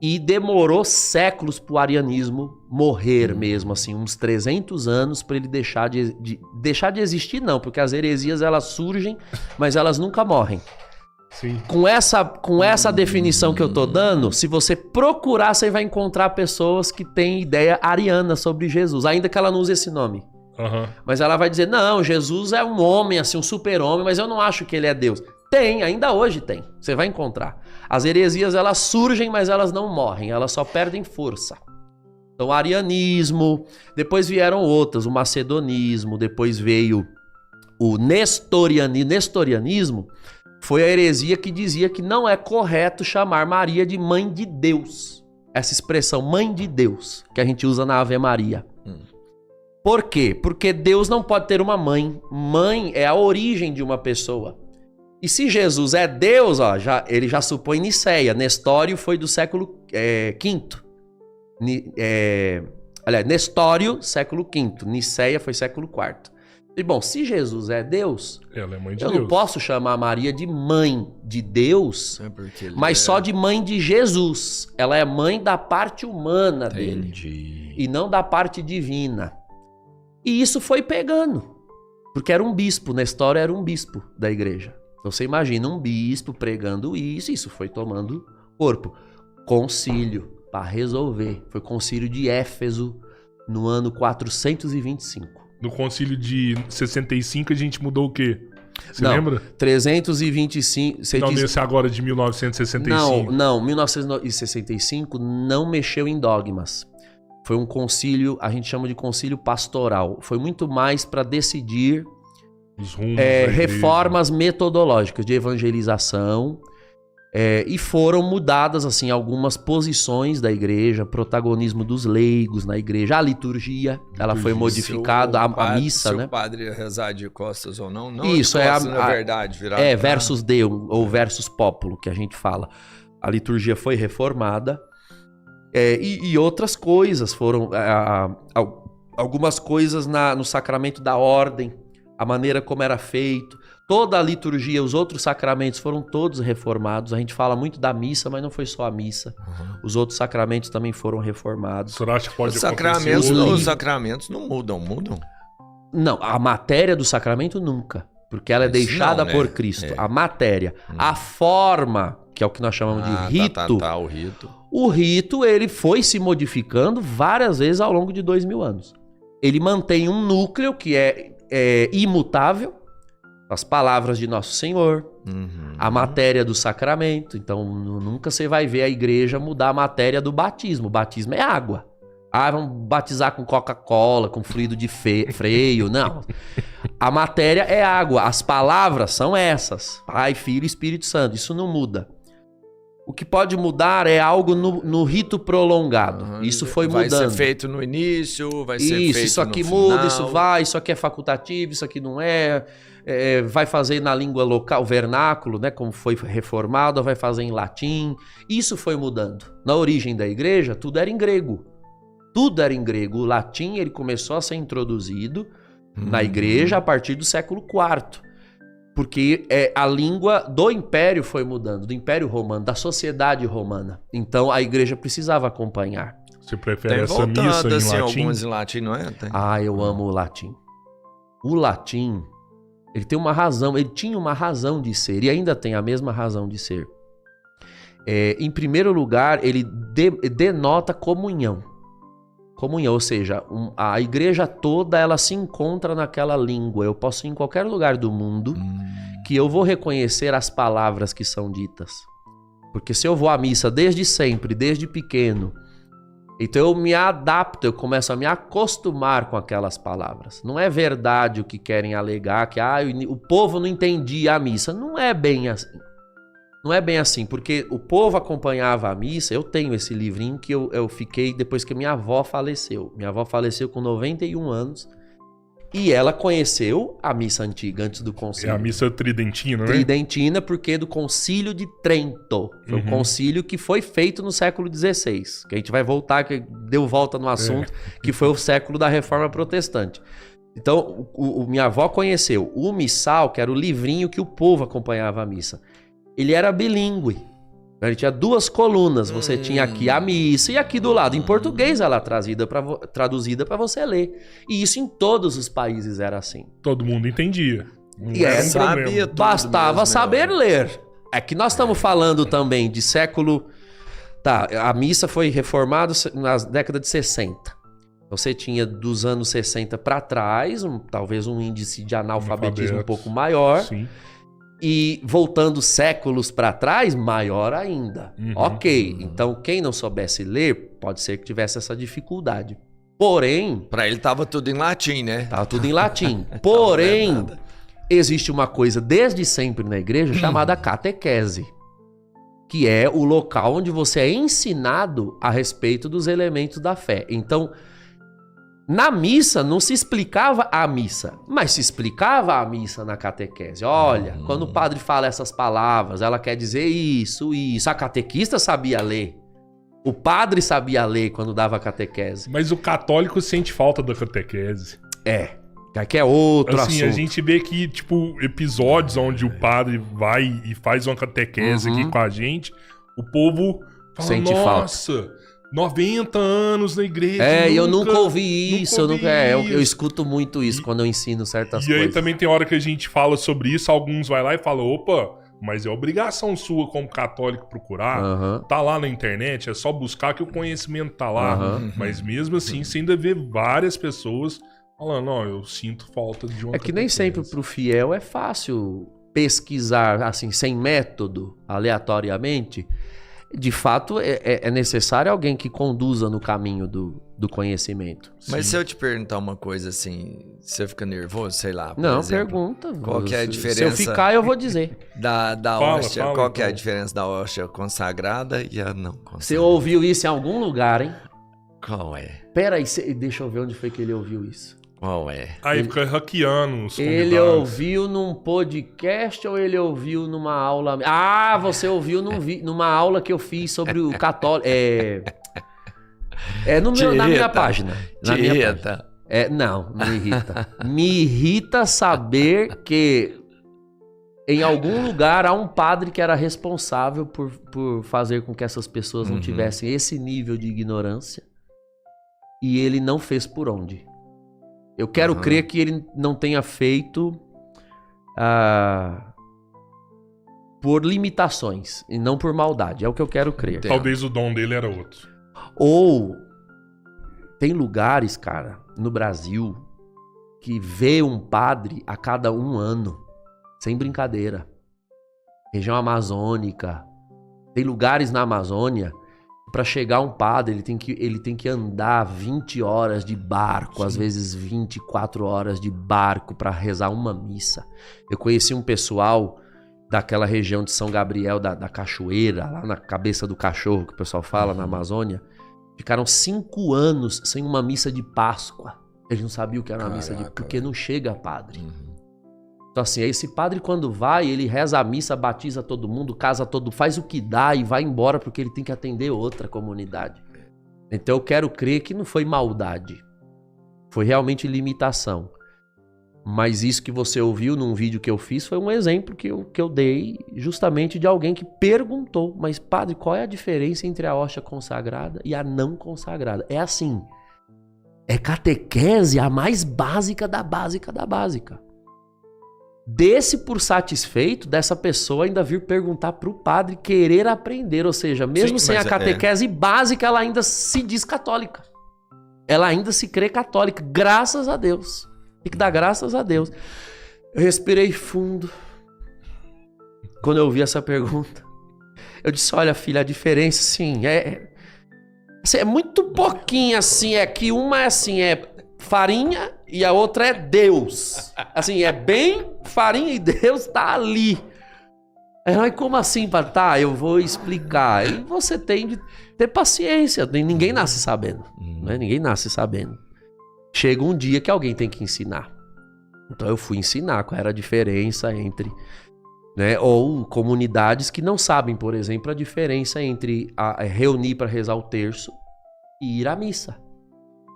E demorou séculos para o arianismo morrer mesmo, assim, uns 300 anos para ele deixar de existir, não, porque as heresias elas surgem, mas elas nunca morrem. Sim. Com essa definição que eu tô dando, se você procurar, você vai encontrar pessoas que têm ideia ariana sobre Jesus, ainda que ela não use esse nome. Uhum. Mas ela vai dizer, não, Jesus é um homem, assim, um super-homem, mas eu não acho que ele é Deus. Tem, ainda hoje tem. Você vai encontrar. As heresias, elas surgem, mas elas não morrem. Elas só perdem força. Então, o arianismo, depois vieram outras, o macedonismo, depois veio o nestorianismo. Nestorianismo foi a heresia que dizia que não é correto chamar Maria de mãe de Deus. Essa expressão, mãe de Deus, que a gente usa na Ave Maria. Por quê? Porque Deus não pode ter uma mãe. Mãe é a origem de uma pessoa. E se Jesus é Deus, ó, ele já supõe Nicéia. Nestório foi do século V. Aliás, Nestório, século V. Nicéia foi século IV. E bom, se Jesus é Deus, Ela é mãe de eu Deus. não posso chamar Maria de mãe de Deus, mas só de mãe de Jesus. Ela é mãe da parte humana dele e não da parte divina. E isso foi pegando, porque era um bispo, Nestório era um bispo da igreja. Então você imagina um bispo pregando isso foi tomando corpo. Concílio para resolver. Foi concílio de Éfeso no ano 425. No concílio de 65 a gente mudou o quê? Você Não, lembra? 325... Não, nesse agora de 1965. Não, 1965 não mexeu em dogmas. Foi um concílio, a gente chama de concílio pastoral. Foi muito mais para decidir Os rumos da igreja. reformas metodológicas de evangelização. E foram mudadas assim algumas posições da igreja, protagonismo dos leigos na igreja, a liturgia, ela foi modificada, a missa, né? Se o padre rezar de costas ou não, Isso de é costas, na verdade, virado versus Deus ou versus populo que a gente fala. A liturgia foi reformada e outras coisas foram algumas coisas no sacramento da ordem, a maneira como era feito. Toda a liturgia, os outros sacramentos foram todos reformados. A gente fala muito da missa, mas não foi só a missa. Os outros sacramentos também foram reformados. O senhor acha que pode Os acontecer? sacramentos não mudam. Não, a matéria do sacramento nunca. Porque ela é Isso deixada não, né? por Cristo. A matéria. A forma, que é o que nós chamamos de rito. O rito. O rito, ele foi se modificando várias vezes ao longo de 2000 anos. Ele mantém um núcleo que é imutável. As palavras de Nosso Senhor, a matéria do sacramento. Então, nunca você vai ver a igreja mudar a matéria do batismo. O batismo é água. Vamos batizar com Coca-Cola, com fluido de freio. Não. A matéria é água. As palavras são essas. Pai, Filho e Espírito Santo. Isso não muda. O que pode mudar é algo no rito prolongado. Isso foi mudando. Vai ser feito no início, vai ser feito isso aqui no muda, final. isso vai, isso aqui é facultativo, isso aqui não é. Vai fazer na língua local, vernáculo, né? Como foi reformado, vai fazer em latim. Isso foi mudando. Na origem da igreja, tudo era em grego. Tudo era em grego. O latim ele começou a ser introduzido na igreja a partir do século IV. Porque a língua do império foi mudando, do império romano, da sociedade romana. Então a igreja precisava acompanhar. Você prefere Tem essa missa voltado, em assim, latim? algumas em latim, não é? Tem. Eu amo o latim. O latim, ele tem uma razão, ele tinha uma razão de ser e ainda tem a mesma razão de ser. Em primeiro lugar, ele denota comunhão. Comunhão, ou seja, a igreja toda ela se encontra naquela língua. Eu posso ir em qualquer lugar do mundo que eu vou reconhecer as palavras que são ditas. Porque se eu vou à missa desde sempre, desde pequeno, então eu me adapto, eu começo a me acostumar com aquelas palavras. Não é verdade o que querem alegar, que o povo não entendia a missa. Não é bem assim. Não é bem assim, porque o povo acompanhava a missa. Eu tenho esse livrinho que eu fiquei depois que minha avó faleceu. Minha avó faleceu com 91 anos e ela conheceu a missa antiga antes do concílio. É a missa tridentina, né? Tridentina, porque do concílio de Trento. Foi um concílio que foi feito no século XVI. Que a gente vai voltar, que deu volta no assunto, que foi o século da Reforma Protestante. Então, minha avó conheceu o missal, que era o livrinho que o povo acompanhava a missa. Ele era bilíngue. Ele tinha 2 colunas. Você tinha aqui a missa e aqui do lado, em português, ela traduzida para você ler. E isso em todos os países era assim. Todo mundo entendia. Não E era um sabia problema. tudo Bastava mesmo, saber ler. É que nós estamos falando também de século... Tá, a missa foi reformada na década de 60. Você tinha dos anos 60 para trás, talvez um índice de analfabetismo um pouco maior. Sim. E voltando séculos para trás, maior ainda. Ok, então quem não soubesse ler, pode ser que tivesse essa dificuldade. Porém... Pra ele tava tudo em latim, né? Tava tudo em latim. Porém, existe uma coisa desde sempre na igreja chamada catequese, que é o local onde você é ensinado a respeito dos elementos da fé. Então, na missa não se explicava a missa, mas se explicava a missa na catequese. Olha, quando o padre fala essas palavras, ela quer dizer isso, isso. A catequista sabia ler. O padre sabia ler quando dava catequese. Mas o católico sente falta da catequese. Que é outro assim, assunto. a gente vê que, tipo, episódios onde o padre vai e faz uma catequese aqui com a gente, o povo fala, Sente nossa, 90 anos na igreja. Eu nunca ouvi isso. Eu isso. escuto muito isso quando eu ensino certas E aí coisas. também tem hora que a gente fala sobre isso, alguns vai lá e falam, opa, mas é obrigação sua como católico procurar. Tá lá na internet, é só buscar que o conhecimento tá lá. Mas mesmo assim, você ainda vê várias pessoas falando, eu sinto falta de uma É que nem catequese. sempre pro fiel é fácil pesquisar, assim, sem método, aleatoriamente. De fato, é necessário alguém que conduza no caminho do conhecimento. Mas se eu te perguntar uma coisa assim, você fica nervoso, sei lá, por Não, exemplo, pergunta. qual que é a diferença? Se eu ficar, eu vou dizer. Da Fala, hóstia, fala, qual que é a então. diferença da hóstia consagrada e a não consagrada? Você ouviu isso em algum lugar, hein? Qual é? Pera aí, deixa eu ver onde foi que ele ouviu isso. Qual é? Aí fica hackeando os Ele convidados. ouviu num podcast ou ele ouviu numa aula... você ouviu numa aula que eu fiz sobre o católico... na minha página. Na minha página. Não me irrita. Me irrita saber que em algum lugar há um padre que era responsável por fazer com que essas pessoas não tivessem esse nível de ignorância e ele não fez por onde. Eu quero crer que ele não tenha feito por limitações e não por maldade. É o que eu quero crer. Talvez o dom dele era outro. Ou tem lugares, cara, no Brasil que vê um padre a cada 1 ano. Sem brincadeira. Região amazônica. Tem lugares na Amazônia. Para chegar um padre, ele tem que andar 20 horas de barco, às vezes 24 horas de barco para rezar uma missa. Eu conheci um pessoal daquela região de São Gabriel, da Cachoeira, lá na cabeça do cachorro, que o pessoal fala, na Amazônia. Ficaram 5 anos sem uma missa de Páscoa. Eles não sabiam o que era uma missa de Páscoa, porque não chega padre. Então assim, esse padre quando vai, ele reza a missa, batiza todo mundo, casa todo, faz o que dá e vai embora porque ele tem que atender outra comunidade. Então eu quero crer que não foi maldade, foi realmente limitação. Mas isso que você ouviu num vídeo que eu fiz foi um exemplo que eu dei justamente de alguém que perguntou, mas padre, qual é a diferença entre a hóstia consagrada e a não consagrada? É assim, é catequese a mais básica da básica da básica. desse por satisfeito dessa pessoa ainda vir perguntar pro padre querer aprender, ou seja, mesmo Sim, sem a mas catequese básica, ela ainda se diz católica. Ela ainda se crê católica, graças a Deus. Tem que dar graças a Deus. Eu respirei fundo quando eu ouvi essa pergunta. Eu disse, olha, filha, a diferença, assim, é muito pouquinho, assim, é que uma é assim, é farinha e a outra é Deus. Assim, é bem farinha e Deus tá ali. Aí, como assim, padre? Tá, eu vou explicar. E você tem de ter paciência. Ninguém nasce sabendo. Né? Ninguém nasce sabendo. Chega um dia que alguém tem que ensinar. Então eu fui ensinar qual era a diferença entre... Né? Ou comunidades que não sabem, por exemplo, a diferença entre reunir para rezar o terço e ir à missa.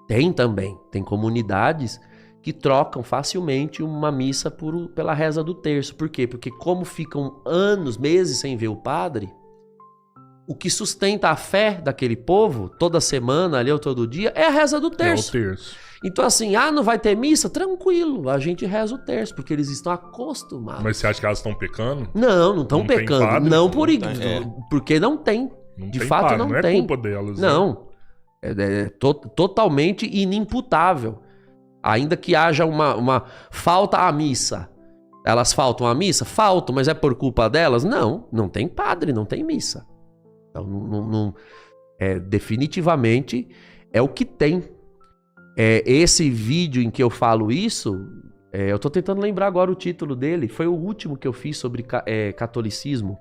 Tem também. Tem comunidades que trocam facilmente uma missa pela reza do terço. Por quê? Porque como ficam anos, meses sem ver o padre, o que sustenta a fé daquele povo, toda semana, ali ou todo dia, é a reza do terço. É o terço. Então assim, não vai ter missa? Tranquilo, a gente reza o terço, porque eles estão acostumados. Mas você acha que elas estão pecando? Não estão Não tem pecando. padre? Não porque não tem. Não De tem fato, padre, não não tem. é culpa delas. Né? Não. É totalmente inimputável. Ainda que haja uma falta à missa. Elas faltam à missa? Faltam, mas é por culpa delas? Não tem padre, não tem missa. Então, definitivamente é o que tem. Esse vídeo em que eu falo isso, eu tô tentando lembrar agora o título dele. Foi o último que eu fiz sobre catolicismo.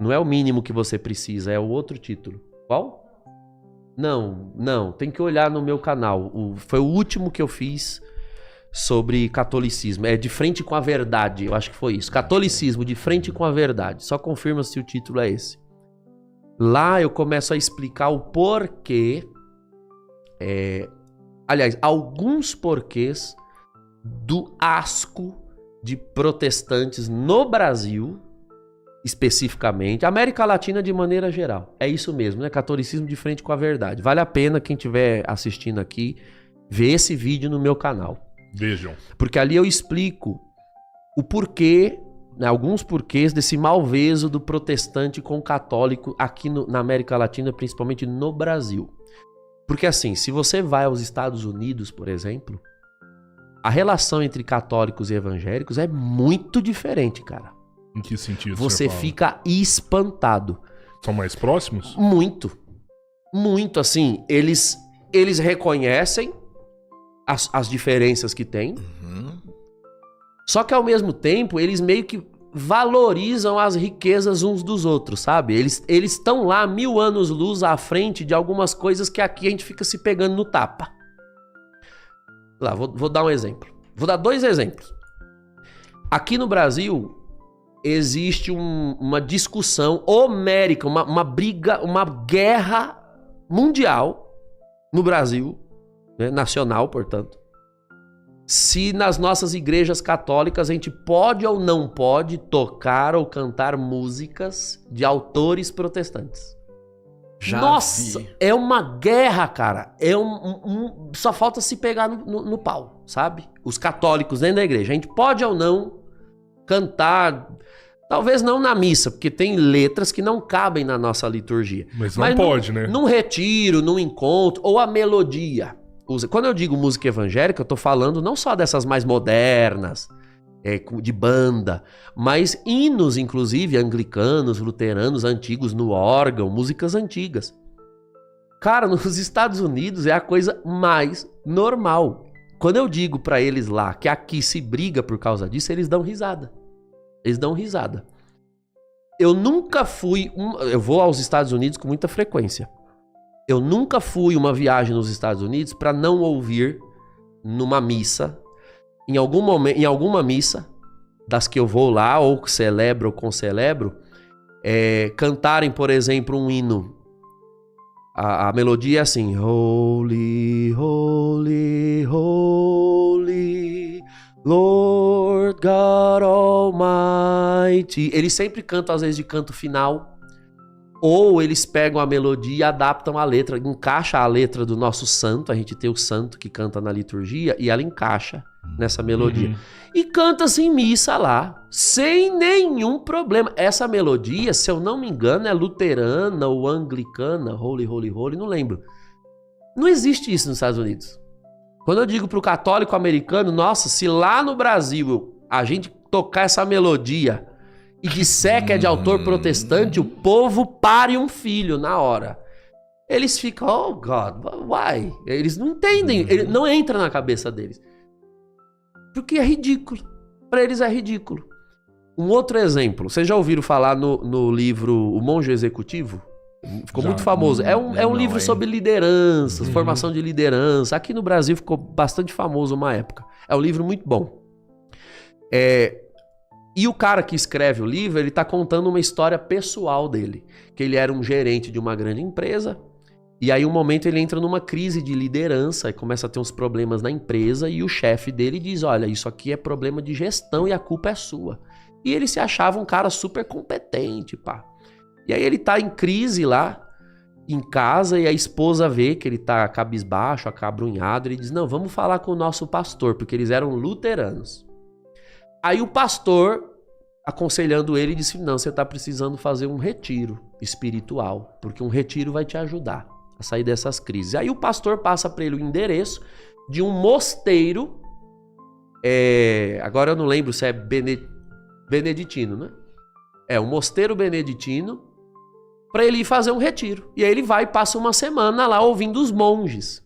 Não é o mínimo que você precisa, é o outro título. Qual? Não, tem que olhar no meu canal. Foi o último que eu fiz sobre catolicismo. É De Frente com a Verdade, eu acho que foi isso. Catolicismo, de frente com a verdade. Só confirma se o título é esse. Lá eu começo a explicar o porquê, aliás, alguns porquês do asco de protestantes no Brasil, especificamente, América Latina de maneira geral. É isso mesmo, né? Catolicismo de frente com a verdade. Vale a pena quem estiver assistindo aqui ver esse vídeo no meu canal. Vejam. Porque ali eu explico o porquê, né, alguns porquês desse malveso do protestante com o católico aqui na América Latina, principalmente no Brasil. Porque assim, se você vai aos Estados Unidos, por exemplo, a relação entre católicos e evangélicos é muito diferente, cara. Em que sentido Você fica espantado. São mais próximos? Muito. Muito, assim. Eles reconhecem as diferenças que tem. Só que, ao mesmo tempo, eles meio que valorizam as riquezas uns dos outros, sabe? Eles estão lá 1000 anos-luz à frente de algumas coisas que aqui a gente fica se pegando no tapa. Lá, vou dar um exemplo. Vou dar 2 exemplos. Aqui no Brasil... existe uma discussão homérica, uma briga, uma guerra mundial no Brasil, né, nacional, portanto, se nas nossas igrejas católicas a gente pode ou não pode tocar ou cantar músicas de autores protestantes. Nossa, é uma guerra, cara. Só falta se pegar no pau, sabe? Os católicos dentro da igreja. A gente pode ou não cantar, talvez não na missa, porque tem letras que não cabem na nossa liturgia. Mas não pode, né? Num retiro, num encontro, ou a melodia. Quando eu digo música evangélica, eu tô falando não só dessas mais modernas, de banda, mas hinos, inclusive, anglicanos, luteranos, antigos, no órgão, músicas antigas. Cara, nos Estados Unidos é a coisa mais normal. Quando eu digo pra eles lá que aqui se briga por causa disso, eles dão risada. Eles dão risada. Eu nunca fui... Eu vou aos Estados Unidos com muita frequência. Eu nunca fui uma viagem nos Estados Unidos para não ouvir numa missa, em algum momento, em alguma missa das que eu vou lá, ou celebro ou concelebro, cantarem, por exemplo, um hino. A melodia é assim: Holy, holy, holy, Lord God Almighty. Eles sempre cantam, às vezes, de canto final. Ou eles pegam a melodia e adaptam a letra, encaixa a letra do nosso santo. A gente tem o santo que canta na liturgia e ela encaixa nessa melodia. E canta-se em missa lá, sem nenhum problema. Essa melodia, se eu não me engano, é luterana ou anglicana, Holy, Holy, Holy, não lembro. Não existe isso nos Estados Unidos. Quando eu digo pro católico americano, nossa, se lá no Brasil a gente tocar essa melodia e disser que é de autor protestante, o povo pare um filho na hora. Eles ficam, oh God, why? Eles não entendem, não entra na cabeça deles. Porque é ridículo. Para eles é ridículo. Um outro exemplo, vocês já ouviram falar no livro O Monge Executivo? Ficou muito famoso. É um livro sobre lideranças, formação de liderança. Aqui no Brasil ficou bastante famoso uma época. É um livro muito bom. E o cara que escreve o livro, ele tá contando uma história pessoal dele. Que ele era um gerente de uma grande empresa. E aí, um momento, ele entra numa crise de liderança e começa a ter uns problemas na empresa e o chefe dele diz, olha, isso aqui é problema de gestão e a culpa é sua. E ele se achava um cara super competente, pá. E aí ele tá em crise lá, em casa, e a esposa vê que ele tá cabisbaixo, acabrunhado, e ele diz, não, vamos falar com o nosso pastor, porque eles eram luteranos. Aí o pastor, aconselhando ele, disse, não, você tá precisando fazer um retiro espiritual, porque um retiro vai te ajudar a sair dessas crises. Aí o pastor passa para ele o endereço de um mosteiro, agora eu não lembro se é beneditino, né? É um mosteiro beneditino, para ele ir fazer um retiro. E aí ele vai e passa uma semana lá ouvindo os monges.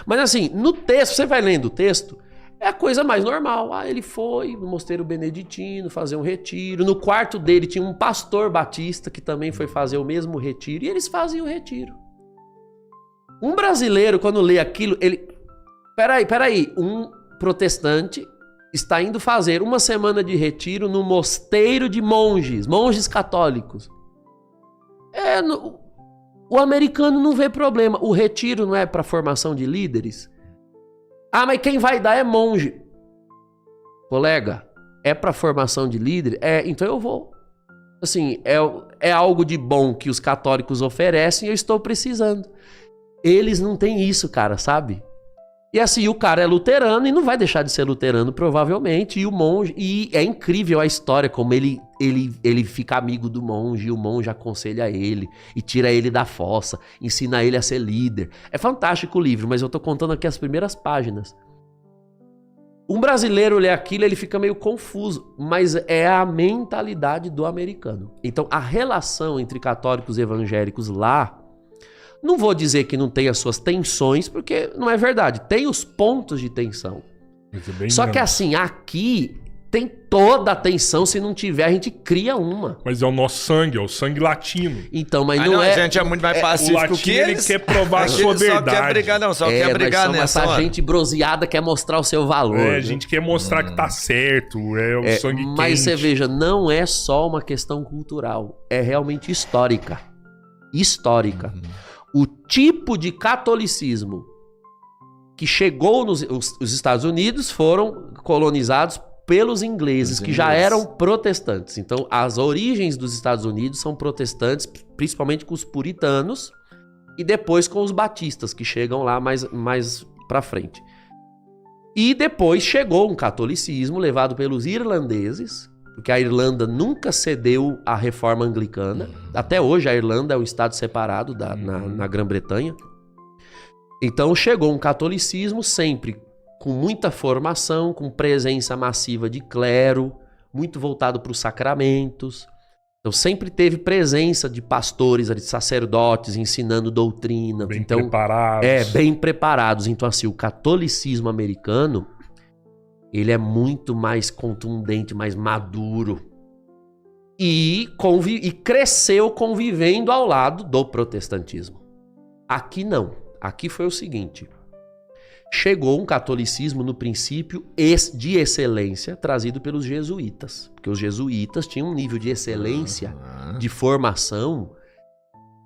Mas assim, no texto, você vai lendo o texto, é a coisa mais normal. Ah, ele foi no mosteiro beneditino fazer um retiro. No quarto dele tinha um pastor batista que também foi fazer o mesmo retiro. E eles fazem o retiro. Um brasileiro, quando lê aquilo, ele... Peraí, um protestante está indo fazer uma semana de retiro no mosteiro de monges católicos. O americano não vê problema. O retiro não é para formação de líderes? Ah, mas quem vai dar é monge. Colega, é para formação de líder? Então eu vou. Assim, é algo de bom que os católicos oferecem e eu estou precisando. Eles não têm isso, cara, sabe? E assim, o cara é luterano e não vai deixar de ser luterano, provavelmente. E o monge... E é incrível a história, como ele fica amigo do monge, e o monge aconselha ele, e tira ele da fossa, ensina ele a ser líder. É fantástico o livro, mas eu tô contando aqui as primeiras páginas. Um brasileiro lê aquilo, ele fica meio confuso, mas é a mentalidade do americano. Então, a relação entre católicos e evangélicos lá... Não vou dizer que não tem as suas tensões, porque não é verdade. Tem os pontos de tensão. Só que assim, aqui tem toda a tensão. Se não tiver, a gente cria uma. Mas é o nosso sangue, é o sangue latino. Então, mas não é... A gente é muito mais pacífico que eles. Ele quer provar a sua verdade. Quer brigar nessa hora. Essa gente broseada quer mostrar o seu valor. A gente quer mostrar que tá certo, o sangue quente. Mas você veja, não é só uma questão cultural. É realmente histórica. Histórica. O tipo de catolicismo que chegou os Estados Unidos foram colonizados pelos ingleses, que já eram protestantes. Então, as origens dos Estados Unidos são protestantes, principalmente com os puritanos, e depois com os batistas, que chegam lá mais pra frente. E depois chegou um catolicismo levado pelos irlandeses, porque a Irlanda nunca cedeu à reforma anglicana. Até hoje a Irlanda é um estado separado na Grã-Bretanha. Então chegou um catolicismo sempre com muita formação, com presença massiva de clero, muito voltado para os sacramentos. Então sempre teve presença de pastores, de sacerdotes ensinando doutrina. Bem preparados. Bem preparados. Então assim, o catolicismo americano... ele é muito mais contundente, mais maduro. E cresceu convivendo ao lado do protestantismo. Aqui não. Aqui foi o seguinte. Chegou um catolicismo, no princípio, de excelência, trazido pelos jesuítas. Porque os jesuítas tinham um nível de excelência, de formação.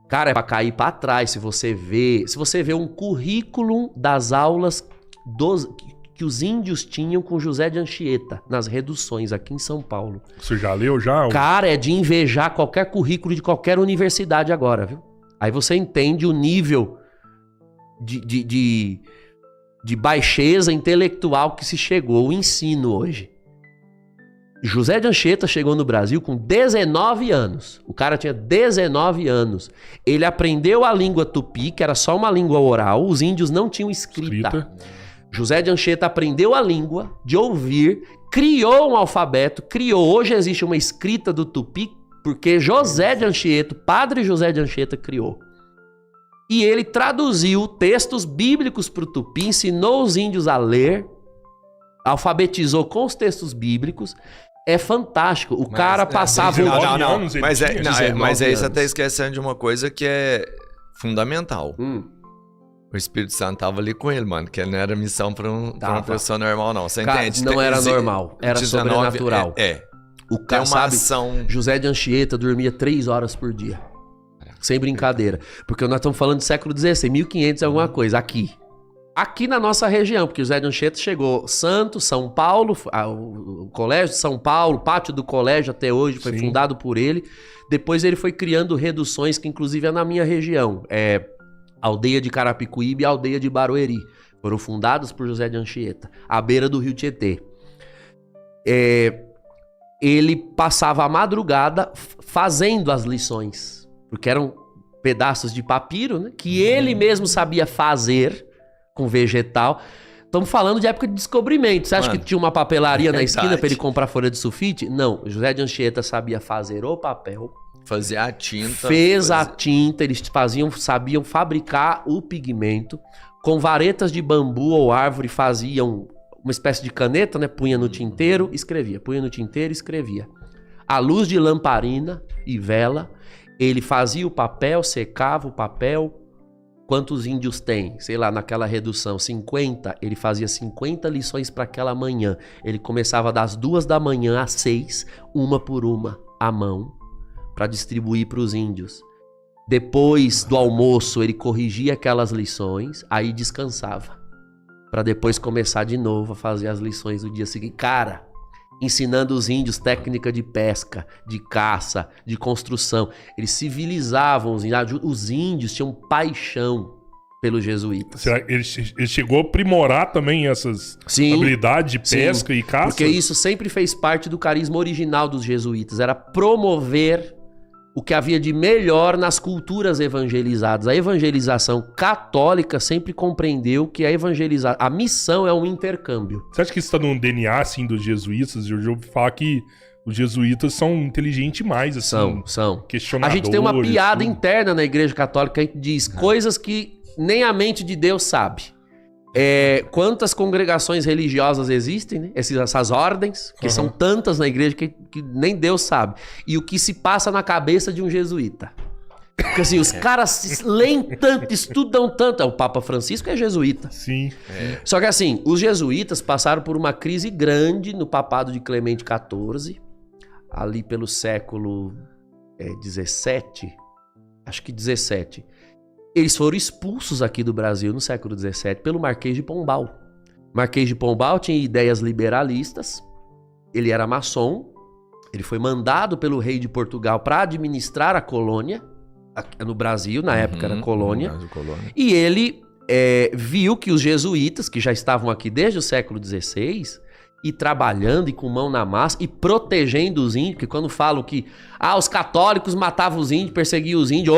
Cara, é pra cair pra trás. Se você vê um currículo das aulas que os índios tinham com José de Anchieta, nas reduções aqui em São Paulo. Você já leu já? Cara, é de invejar qualquer currículo de qualquer universidade agora, viu? Aí você entende o nível de baixeza intelectual que se chegou o ensino hoje. José de Anchieta chegou no Brasil com 19 anos. O cara tinha 19 anos. Ele aprendeu a língua tupi, que era só uma língua oral. Os índios não tinham escrita. José de Anchieta aprendeu a língua de ouvir, criou um alfabeto, Hoje existe uma escrita do tupi, porque José de Anchieta, padre José de Anchieta, criou. E ele traduziu textos bíblicos para o tupi, ensinou os índios a ler, alfabetizou com os textos bíblicos. É fantástico. O cara passava... Não. Mas aí você está esquecendo de uma coisa que é fundamental. O Espírito Santo tava ali com ele, mano. Que ele não era missão pra uma pessoa normal, não. Você entende? Não era normal. Era 19, sobrenatural. O cara, sabe, ação... José de Anchieta dormia 3 horas por dia. Sem brincadeira. Porque nós estamos falando do século XVI, 1500 e alguma coisa. Aqui na nossa região, porque o José de Anchieta chegou Santos, São Paulo, o Colégio de São Paulo, o pátio do colégio até hoje foi fundado por ele. Depois ele foi criando reduções, que inclusive é na minha região. A aldeia de Carapicuíba e a aldeia de Barueri. Foram fundados por José de Anchieta, à beira do rio Tietê. Ele passava a madrugada fazendo as lições, porque eram pedaços de papiro, né, que ele mesmo sabia fazer com vegetal. Estamos falando de época de descobrimento. Você acha que tinha uma papelaria na esquina para ele comprar folha de sulfite? Não, José de Anchieta sabia fazer o papel. Fazia a tinta. A tinta, eles sabiam fabricar o pigmento. Com varetas de bambu ou árvore faziam uma espécie de caneta, né? Punha no tinteiro, escrevia. À luz de lamparina e vela, ele fazia o papel, secava o papel. Quantos índios tem? Sei lá, naquela redução, 50. Ele fazia 50 lições para aquela manhã. Ele começava das 2 da manhã às 6, uma por uma, à mão, para distribuir para os índios. Depois do almoço, ele corrigia aquelas lições, aí descansava, para depois começar de novo a fazer as lições do dia seguinte. Cara, ensinando os índios técnica de pesca, de caça, de construção. Eles civilizavam os índios, tinham paixão pelos jesuítas. Será que ele chegou a aprimorar também essas habilidades de pesca e caça? Porque isso sempre fez parte do carisma original dos jesuítas, era promover o que havia de melhor nas culturas evangelizadas. A evangelização católica sempre compreendeu que a missão é um intercâmbio. Você acha que isso está no DNA, assim, dos jesuítas? Eu já ouvi falar que os jesuítas são inteligentes demais, assim. São. Questionadores. A gente tem uma piada interna na Igreja Católica, a gente diz coisas que nem a mente de Deus sabe. Quantas congregações religiosas existem, né? Essas ordens, que são tantas na igreja que nem Deus sabe. E o que se passa na cabeça de um jesuíta. Porque assim, os caras leem tanto, estudam tanto. O Papa Francisco é jesuíta. Sim. Só que assim, os jesuítas passaram por uma crise grande no papado de Clemente XIV, ali pelo século 17, acho que 17. Eles foram expulsos aqui do Brasil no século XVII pelo Marquês de Pombal. Marquês de Pombal tinha ideias liberalistas, ele era maçom, ele foi mandado pelo rei de Portugal para administrar a colônia, no Brasil, na época era colônia, e ele viu que os jesuítas, que já estavam aqui desde o século XVI, e trabalhando e com mão na massa e protegendo os índios, porque quando falam que os católicos matavam os índios, perseguiam os índios,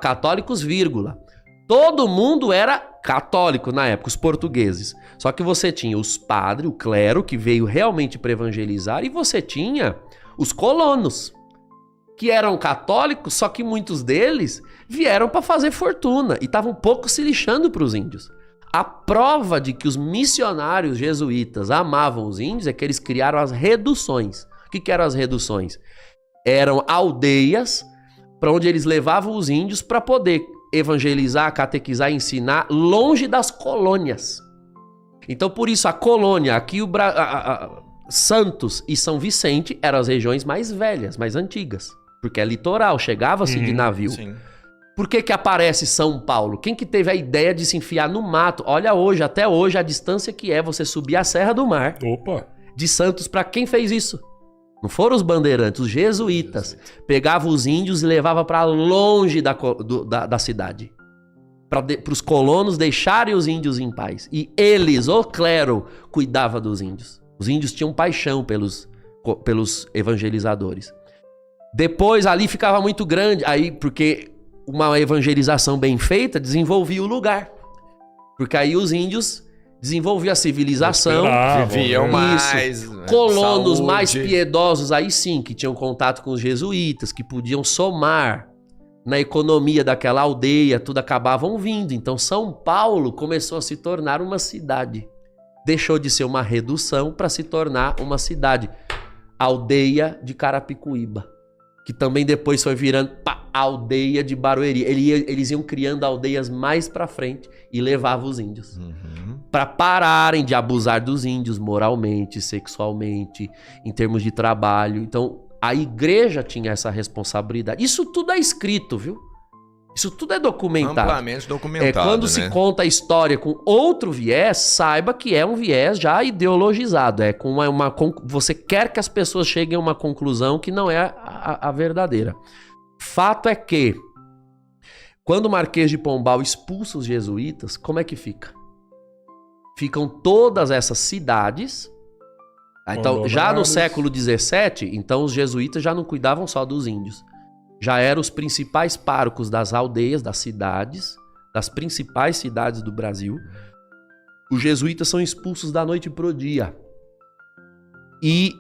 católicos, vírgula. Todo mundo era católico na época, os portugueses. Só que você tinha os padres, o clero, que veio realmente para evangelizar, e você tinha os colonos, que eram católicos, só que muitos deles vieram para fazer fortuna e estavam um pouco se lixando para os índios. A prova de que os missionários jesuítas amavam os índios é que eles criaram as reduções. O que eram as reduções? Eram aldeias para onde eles levavam os índios para poder evangelizar, catequizar, ensinar longe das colônias. Então, por isso, a colônia, aqui Santos e São Vicente eram as regiões mais velhas, mais antigas, porque é litoral, chegava-se de navio. Sim. Por que aparece São Paulo? Quem que teve a ideia de se enfiar no mato? Olha hoje, até hoje, a distância que é você subir a Serra do Mar. De Santos para quem fez isso? Não foram os bandeirantes, os jesuítas. Pegavam os índios e levavam para longe da cidade. para os colonos deixarem os índios em paz. E eles, o clero, cuidava dos índios. Os índios tinham paixão pelos evangelizadores. Depois ali ficava muito grande, aí porque uma evangelização bem feita desenvolvia o lugar. Porque aí os índios desenvolviam a civilização, viviam mais, colonos saúde. mais piedosos, aí sim, que tinham contato com os jesuítas, que podiam somar na economia daquela aldeia, tudo acabavam vindo. Então São Paulo começou a se tornar uma cidade. Deixou de ser uma redução para se tornar uma cidade. Aldeia de Carapicuíba, que também depois foi virando aldeia de Barueri. Eles iam criando aldeias mais para frente e levavam os índios. Para pararem de abusar dos índios moralmente, sexualmente, em termos de trabalho. Então, a igreja tinha essa responsabilidade. Isso tudo é escrito, viu? Isso tudo é documentado. Amplamente documentado, Quando se conta a história com outro viés, saiba que é um viés já ideologizado. É com você quer que as pessoas cheguem a uma conclusão que não é a verdadeira. Fato é que, quando o Marquês de Pombal expulsa os jesuítas, como é que fica? Ficam todas essas cidades. Então, já no século XVII, então os jesuítas já não cuidavam só dos índios. Já eram os principais párocos das aldeias, das cidades, das principais cidades do Brasil. Os jesuítas são expulsos da noite pro dia. E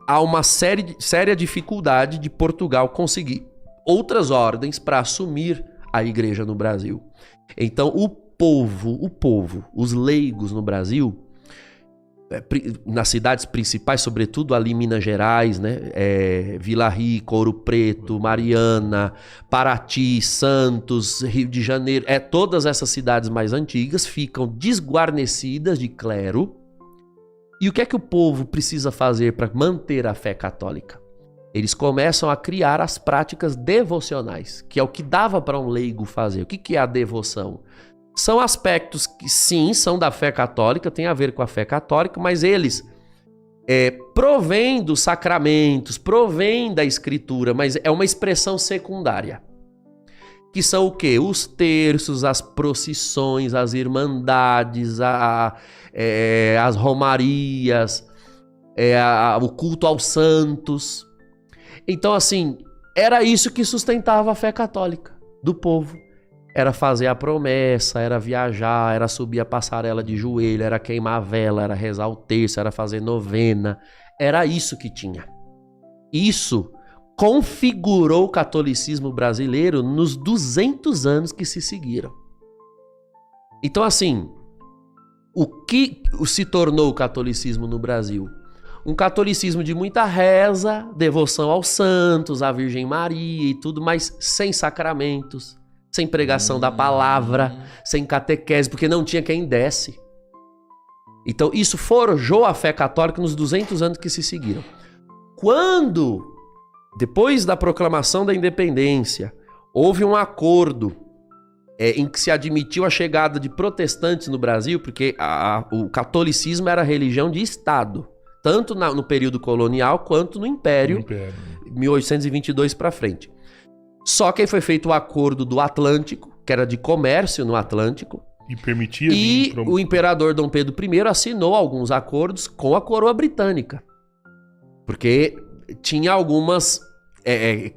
há uma séria dificuldade de Portugal conseguir outras ordens para assumir a igreja no Brasil. Então, o povo, os leigos no Brasil, nas cidades principais, sobretudo ali em Minas Gerais, né? Vila Rica, Ouro Preto, Mariana, Paraty, Santos, Rio de Janeiro, todas essas cidades mais antigas ficam desguarnecidas de clero. E o que é que o povo precisa fazer para manter a fé católica? Eles começam a criar as práticas devocionais, que é o que dava para um leigo fazer. O que é a devoção? São aspectos que, sim, são da fé católica, tem a ver com a fé católica, mas eles provêm dos sacramentos, provêm da escritura, mas é uma expressão secundária. Que são o quê? Os terços, as procissões, as irmandades, as romarias, o culto aos santos. Então, assim, era isso que sustentava a fé católica do povo. Era fazer a promessa, era viajar, era subir a passarela de joelho, era queimar a vela, era rezar o terço, era fazer novena. Era isso que tinha. Isso configurou o catolicismo brasileiro nos 200 anos que se seguiram. Então, assim, o que se tornou o catolicismo no Brasil? Um catolicismo de muita reza, devoção aos santos, à Virgem Maria e tudo, mas sem sacramentos, sem pregação da palavra, sem catequese, porque não tinha quem desse. Então, isso forjou a fé católica nos 200 anos que se seguiram. Quando, depois da proclamação da independência, houve um acordo em que se admitiu a chegada de protestantes no Brasil, porque o catolicismo era religião de Estado, tanto no período colonial quanto no Império. 1822 para frente. Só que aí foi feito o acordo do Atlântico, que era de comércio no Atlântico. E permitia. E o imperador Dom Pedro I assinou alguns acordos com a coroa britânica. Porque tinha algumas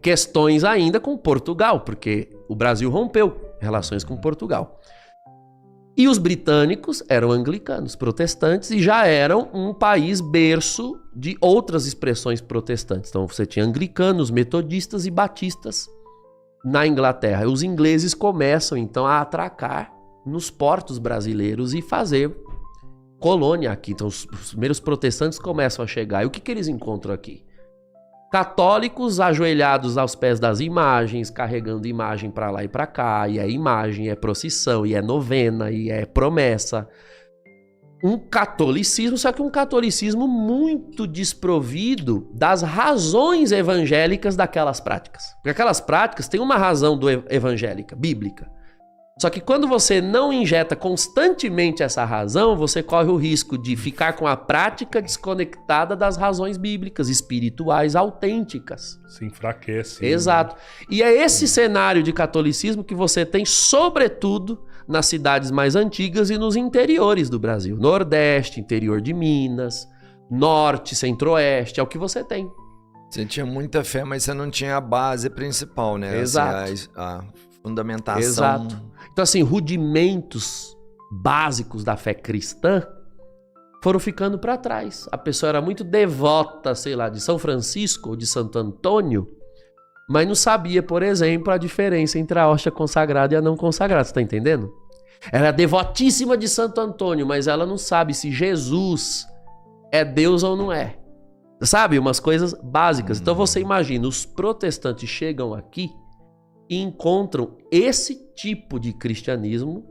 questões ainda com Portugal, porque o Brasil rompeu relações com Portugal. E os britânicos eram anglicanos, protestantes, e já eram um país berço de outras expressões protestantes. Então você tinha anglicanos, metodistas e batistas na Inglaterra. Os ingleses começam então a atracar nos portos brasileiros e fazer colônia aqui. Então os primeiros protestantes começam a chegar. E o que eles encontram aqui? Católicos ajoelhados aos pés das imagens, carregando imagem para lá e para cá, e é imagem, é procissão, e é novena, e é promessa. Um catolicismo, só que um catolicismo muito desprovido das razões evangélicas daquelas práticas. Porque aquelas práticas têm uma razão evangélica, bíblica. Só que quando você não injeta constantemente essa razão, você corre o risco de ficar com a prática desconectada das razões bíblicas, espirituais, autênticas. Se enfraquece. Exato. E é esse cenário de catolicismo que você tem, sobretudo, nas cidades mais antigas e nos interiores do Brasil. Nordeste, interior de Minas, Norte, Centro-Oeste, é o que você tem. Você tinha muita fé, mas você não tinha a base principal, né? Exato. Assim, a fundamentação. Exato. Então, assim, rudimentos básicos da fé cristã foram ficando para trás. A pessoa era muito devota, sei lá, de São Francisco ou de Santo Antônio, mas não sabia, por exemplo, a diferença entre a hóstia consagrada e a não consagrada. Você tá entendendo? Ela é devotíssima de Santo Antônio, mas ela não sabe se Jesus é Deus ou não é. Sabe? Umas coisas básicas. Então você imagina, os protestantes chegam aqui e encontram esse tipo de cristianismo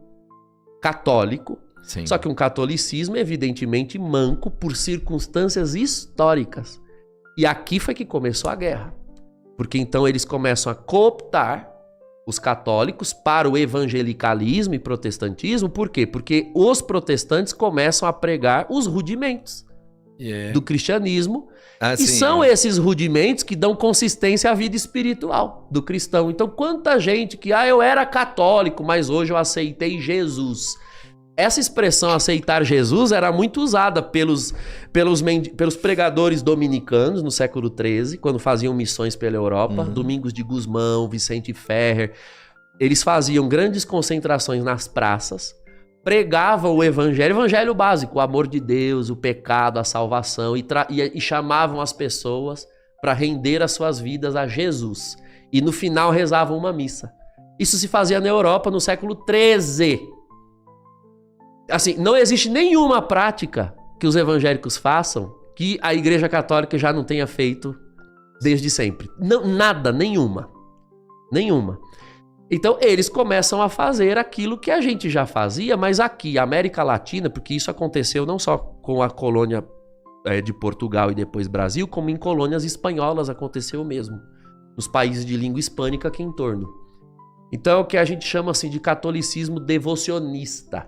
católico, Sim. só que um catolicismo evidentemente manco por circunstâncias históricas. E aqui foi que começou a guerra. Porque então eles começam a cooptar os católicos para o evangelicalismo e protestantismo. Por quê? Porque os protestantes começam a pregar os rudimentos do cristianismo. E são esses rudimentos que dão consistência à vida espiritual do cristão. Então, quanta gente que, eu era católico, mas hoje eu aceitei Jesus. Essa expressão aceitar Jesus era muito usada pelos pregadores dominicanos no século XIII, quando faziam missões pela Europa. Domingos de Gusmão, Vicente Ferrer. Eles faziam grandes concentrações nas praças, pregavam o evangelho básico, o amor de Deus, o pecado, a salvação, e chamavam as pessoas para render as suas vidas a Jesus. E no final rezavam uma missa. Isso se fazia na Europa no século XIII. Assim, não existe nenhuma prática que os evangélicos façam que a Igreja Católica já não tenha feito desde sempre. Não, nada, nenhuma. Então, eles começam a fazer aquilo que a gente já fazia, mas aqui, América Latina, porque isso aconteceu não só com a colônia de Portugal e depois Brasil, como em colônias espanholas aconteceu o mesmo, nos países de língua hispânica aqui em torno. Então, é o que a gente chama assim de catolicismo devocionista.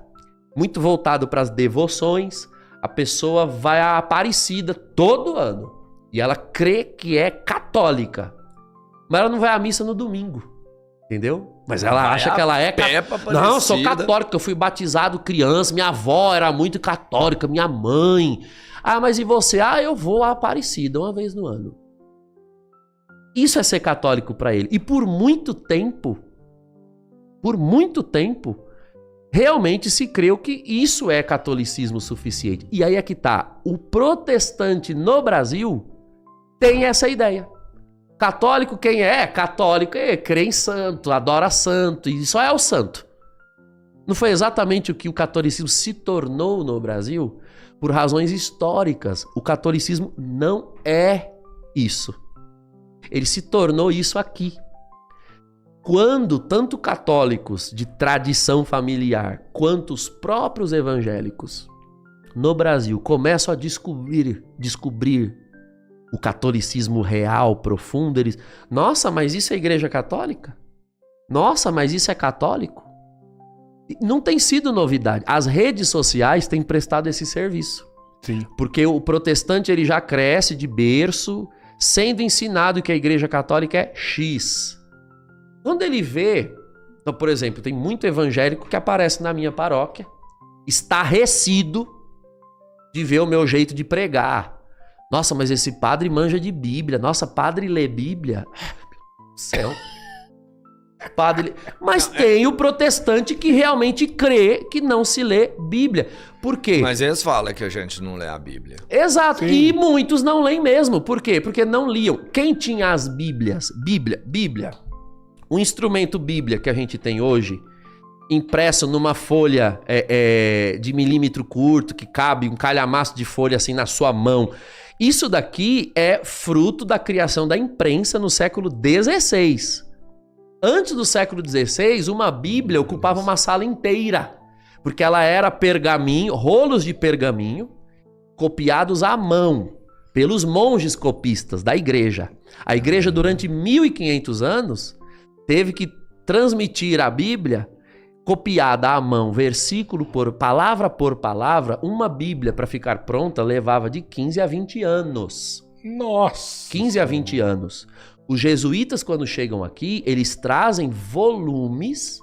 Muito voltado para as devoções, a pessoa vai à Aparecida todo ano e ela crê que é católica, mas ela não vai à missa no domingo. Entendeu? Mas ela acha que ela é católica. Não, eu sou católica, eu fui batizado criança, minha avó era muito católica, minha mãe. Mas e você? Eu vou à Aparecida uma vez no ano. Isso é ser católico para ele. E por muito tempo, realmente se creu que isso é catolicismo suficiente. E aí é que tá. O protestante no Brasil tem essa ideia. Católico quem é? Católico crê em santo, adora santo, e só é o santo. Não foi exatamente o que o catolicismo se tornou no Brasil? Por razões históricas. O catolicismo não é isso. Ele se tornou isso aqui. Quando tanto católicos de tradição familiar quanto os próprios evangélicos no Brasil começam a descobrir o catolicismo real, profundo, eles... Nossa, mas isso é Igreja Católica? Nossa, mas isso é católico? Não tem sido novidade. As redes sociais têm prestado esse serviço. Sim. Porque o protestante ele já cresce de berço, sendo ensinado que a Igreja Católica é X. Quando ele vê... Então, por exemplo, tem muito evangélico que aparece na minha paróquia, estarrecido de ver o meu jeito de pregar. Nossa, mas esse padre manja de Bíblia. Nossa, padre lê Bíblia? Meu Deus do céu. Padre... Mas tem o protestante que realmente crê que não se lê Bíblia. Por quê? Mas eles falam que a gente não lê a Bíblia. Exato. Sim. E muitos não leem mesmo. Por quê? Porque não liam. Quem tinha as Bíblias? Bíblia. O instrumento Bíblia que a gente tem hoje, impresso numa folha de milímetro curto, que cabe um calhamaço de folha assim na sua mão. Isso daqui é fruto da criação da imprensa no século XVI. Antes do século XVI, uma Bíblia ocupava uma sala inteira, porque ela era pergaminho, rolos de pergaminho, copiados à mão pelos monges copistas da igreja. A igreja, durante 1500 anos, teve que transmitir a Bíblia copiada à mão, versículo por palavra, uma Bíblia para ficar pronta levava de 15 a 20 anos. Nossa! 15 a 20 anos. Os jesuítas, quando chegam aqui, eles trazem volumes.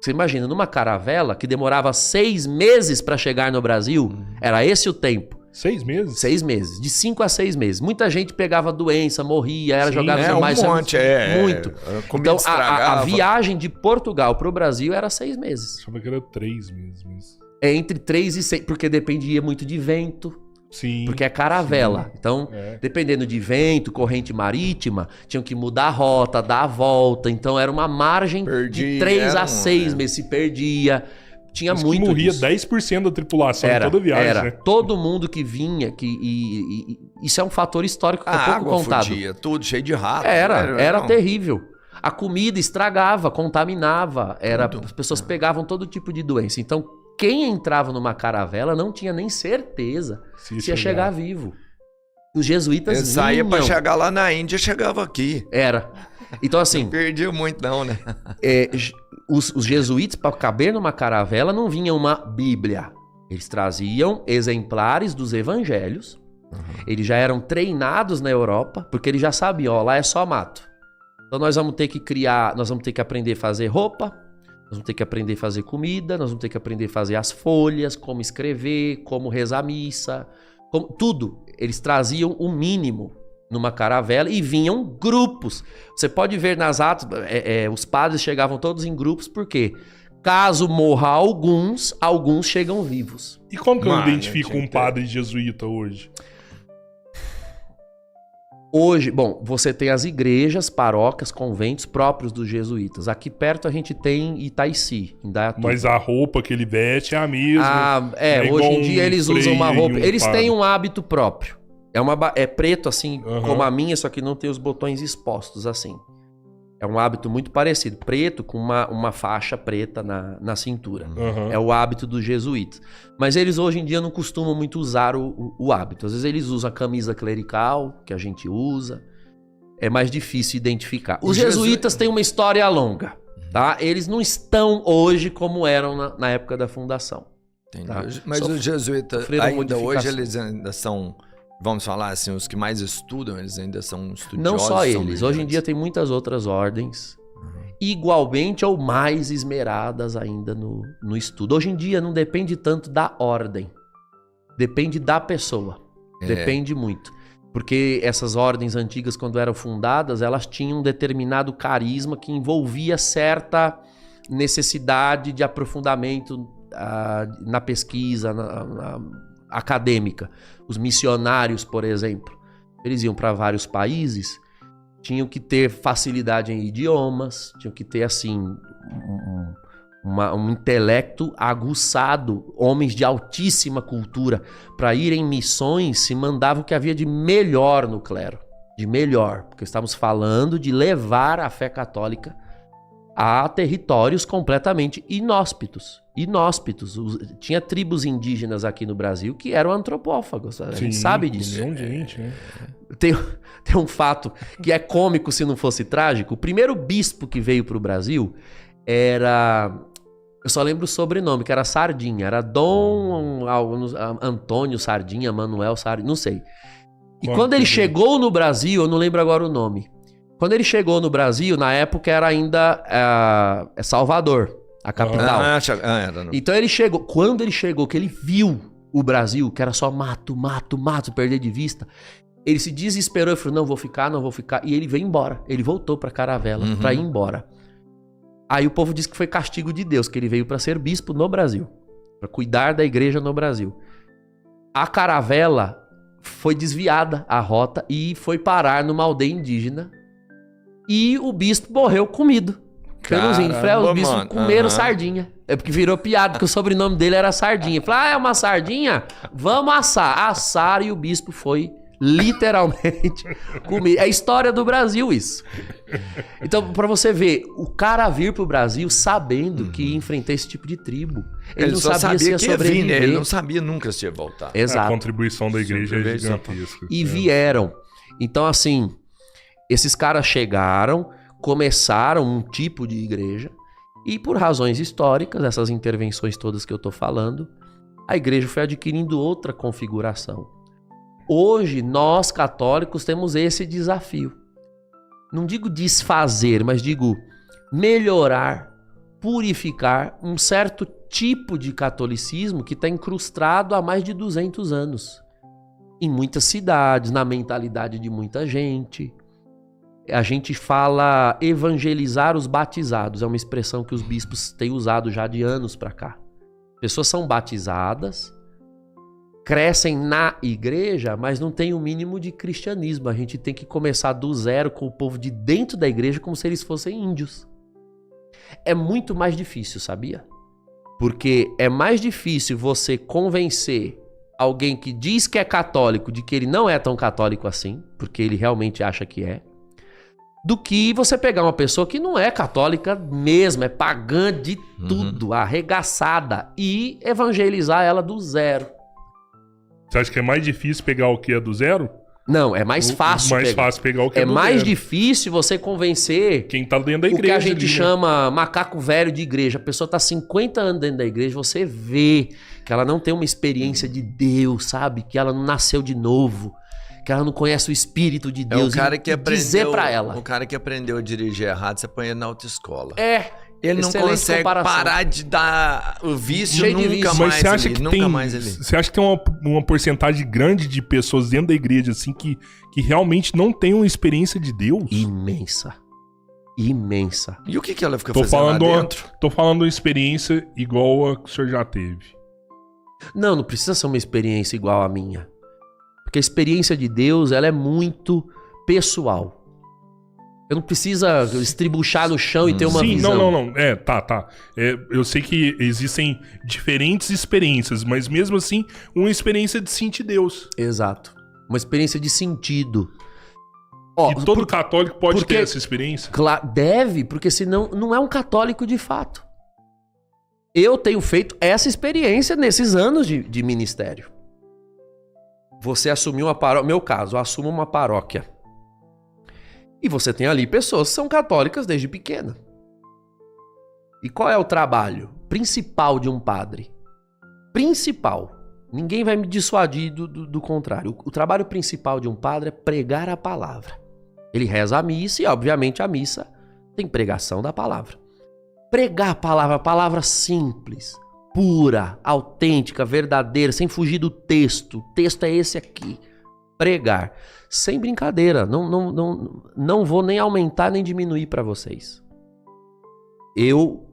Você imagina, numa caravela que demorava 6 meses para chegar no Brasil, era esse o tempo. 6 meses? 6 meses, de 5 a 6 meses. Muita gente pegava doença, morria, era jogado no mar. Muito. Então, a viagem de Portugal para o Brasil era 6 meses. Achava que era 3 meses. Mas... É entre 3 e 6, porque dependia muito de vento. Sim. Porque é caravela. Sim. Então, dependendo de vento, corrente marítima, tinham que mudar a rota, dar a volta. Então, era uma margem de 3 a 6 meses. Se perdia. Tinha mas muito que morria disso. 10% da tripulação em toda viagem. Era. Né? Todo mundo que vinha, isso é um fator histórico que é pouco água contado. Fudia, tudo cheio de rato. Era terrível. A comida estragava, contaminava. As pessoas pegavam todo tipo de doença. Então, quem entrava numa caravela não tinha nem certeza se ia chegar vivo. Os jesuítas vinham. Saía pra chegar lá na Índia, chegava aqui. Era. Então, assim... Não perdia muito não, né? Os jesuítas, para caber numa caravela, não vinha uma Bíblia. Eles traziam exemplares dos evangelhos. Eles já eram treinados na Europa, porque eles já sabiam, lá é só mato. Então nós vamos ter que aprender a fazer roupa, nós vamos ter que aprender a fazer comida, nós vamos ter que aprender a fazer as folhas, como escrever, como rezar a missa, tudo. Eles traziam o mínimo numa caravela e vinham grupos. Você pode ver nas atas, os padres chegavam todos em grupos, porque caso morra alguns chegam vivos. E como que eu identifico um padre jesuíta hoje? Hoje, você tem as igrejas, paróquias, conventos próprios dos jesuítas. Aqui perto a gente tem Itaici, em Dayatuba. Mas a roupa que ele veste é a mesma. Hoje em dia eles usam uma roupa... Eles têm um hábito próprio. É preto, assim, como a minha, só que não tem os botões expostos, assim. É um hábito muito parecido. Preto com uma faixa preta na cintura. É o hábito dos jesuítas. Mas eles, hoje em dia, não costumam muito usar o hábito. Às vezes eles usam a camisa clerical, que a gente usa. É mais difícil identificar. Os jesuítas têm uma história longa, tá? Eles não estão hoje como eram na época da fundação. Tá? Mas os jesuítas, ainda hoje, eles ainda são... Vamos falar assim, os que mais estudam, eles ainda são estudiosos? Não só eles. Hoje em dia tem muitas outras ordens, igualmente ou mais esmeradas ainda no estudo. Hoje em dia não depende tanto da ordem, depende da pessoa. Depende muito. Porque essas ordens antigas, quando eram fundadas, elas tinham um determinado carisma que envolvia certa necessidade de aprofundamento na pesquisa, na acadêmica. Os missionários, por exemplo, eles iam para vários países, tinham que ter facilidade em idiomas, tinham que ter, assim, um intelecto aguçado, homens de altíssima cultura. Para ir em missões, se mandava o que havia de melhor no clero, de melhor, porque estamos falando de levar a fé católica a territórios completamente inóspitos. Tinha tribos indígenas aqui no Brasil que eram antropófagos. A gente sabe disso. Gente, né? Tem um fato que é cômico se não fosse trágico. O primeiro bispo que veio para o Brasil era... Eu só lembro o sobrenome, que era Sardinha. Era Dom Antônio Sardinha, Manuel Sardinha, não sei. E quando ele chegou no Brasil, eu não lembro agora o nome. Quando ele chegou no Brasil, na época era ainda Salvador, a capital. Então ele chegou. Quando ele chegou, que ele viu o Brasil, que era só mato, perder de vista, ele se desesperou e falou: não vou ficar. E ele veio embora. Ele voltou pra caravela pra ir embora. Aí o povo disse que foi castigo de Deus, que ele veio pra ser bispo no Brasil, pra cuidar da igreja no Brasil. A caravela foi desviada, a rota, e foi parar numa aldeia indígena. E o bispo morreu comido pelos índios. Os bispos comeram sardinha. É porque virou piada, porque o sobrenome dele era Sardinha. Falaram, é uma sardinha? Vamos assar. Assaram e o bispo foi literalmente comido. É a história do Brasil isso. Então, pra você ver, o cara vir pro Brasil sabendo que ia enfrentar esse tipo de tribo. Ele não sabia se ia sobreviver. Vir, né? Ele não sabia nunca se ia voltar. Exato. A contribuição da igreja é gigantesca. E vieram. Então, assim... Esses caras chegaram, começaram um tipo de igreja E por razões históricas, essas intervenções todas que eu estou falando, a igreja foi adquirindo outra configuração. Hoje, nós católicos temos esse desafio. Não digo desfazer, mas digo melhorar, purificar um certo tipo de catolicismo que está incrustado há mais de 200 anos. Em muitas cidades, na mentalidade de muita gente. A gente fala evangelizar os batizados. É uma expressão que os bispos têm usado já de anos para cá. Pessoas são batizadas, crescem na igreja, mas não tem o mínimo de cristianismo. A gente tem que começar do zero com o povo de dentro da igreja como se eles fossem índios. É muito mais difícil, sabia? Porque é mais difícil você convencer alguém que diz que é católico de que ele não é tão católico assim, porque ele realmente acha que é, do que você pegar uma pessoa que não é católica mesmo, é pagã de tudo, arregaçada, e evangelizar ela do zero. Você acha que é mais difícil pegar o que é do zero? Não, é mais fácil. Fácil pegar o que é do zero. É mais difícil você convencer quem tá dentro da igreja. O que a gente ali, chama macaco velho de igreja. A pessoa tá 50 anos dentro da igreja, você vê que ela não tem uma experiência de Deus, sabe? Que ela não nasceu de novo, que ela não conhece o Espírito de Deus. É o cara que aprendeu, dizer pra ela. O cara que aprendeu a dirigir errado, você põe ele na autoescola. Ele não consegue parar de dar o vício Cheio de nunca vício. Mas mais você acha ali, que nunca tem, mais ali. você acha que tem uma porcentagem grande de pessoas dentro da igreja assim que realmente não tem uma experiência de Deus? Imensa. Imensa. E o que ela fica fazendo lá dentro? Tô falando uma experiência igual a que o senhor já teve. Não precisa ser uma experiência igual à minha. Porque a experiência de Deus, ela é muito pessoal. Eu não precisa estribuchar no chão e ter uma visão. Não. Tá. Eu sei que existem diferentes experiências, mas mesmo assim, uma experiência de sentir Deus. Exato. Uma experiência de sentido. E todo católico pode ter essa experiência? Claro, deve, porque senão não é um católico de fato. Eu tenho feito essa experiência nesses anos de ministério. Você assumiu uma paróquia, meu caso, eu assumo uma paróquia. E você tem ali pessoas que são católicas desde pequena. E qual é o trabalho principal de um padre? Principal. Ninguém vai me dissuadir do contrário. O trabalho principal de um padre é pregar a palavra. Ele reza a missa e, obviamente, a missa tem pregação da palavra. Pregar a palavra simples, pura, autêntica, verdadeira, sem fugir do texto. O texto é esse aqui. Pregar. Sem brincadeira. Não vou nem aumentar nem diminuir para vocês. Eu,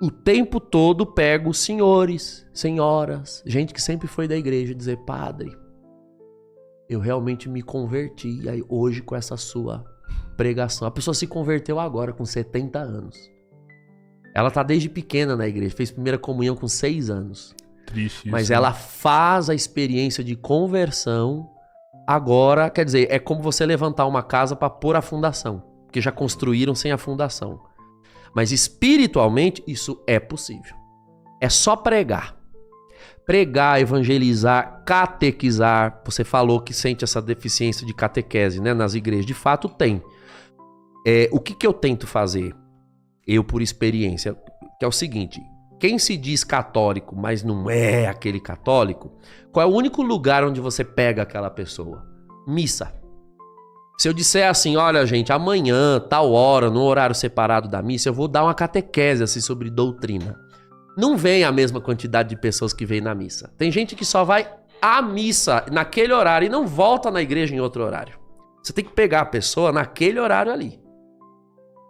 o tempo todo, pego senhores, senhoras, gente que sempre foi da igreja, dizer: padre, eu realmente me converti aí hoje com essa sua pregação. A pessoa se converteu agora, com 70 anos. Ela tá desde pequena na igreja, fez primeira comunhão com 6 anos. Triste. Mas isso, ela faz a experiência de conversão agora. Quer dizer, é como você levantar uma casa para pôr a fundação, porque já construíram sem a fundação. Mas espiritualmente isso é possível. É só pregar. Pregar, evangelizar, catequizar. Você falou que sente essa deficiência de catequese, né, nas igrejas. De fato tem. O que eu tento fazer? Eu, por experiência, que é o seguinte: quem se diz católico, mas não é aquele católico, qual é o único lugar onde você pega aquela pessoa? Missa. Se eu disser assim: olha, gente, amanhã, tal hora, no horário separado da missa, eu vou dar uma catequese assim, sobre doutrina. Não vem a mesma quantidade de pessoas que vem na missa. Tem gente que só vai à missa naquele horário e não volta na igreja em outro horário. Você tem que pegar a pessoa naquele horário ali.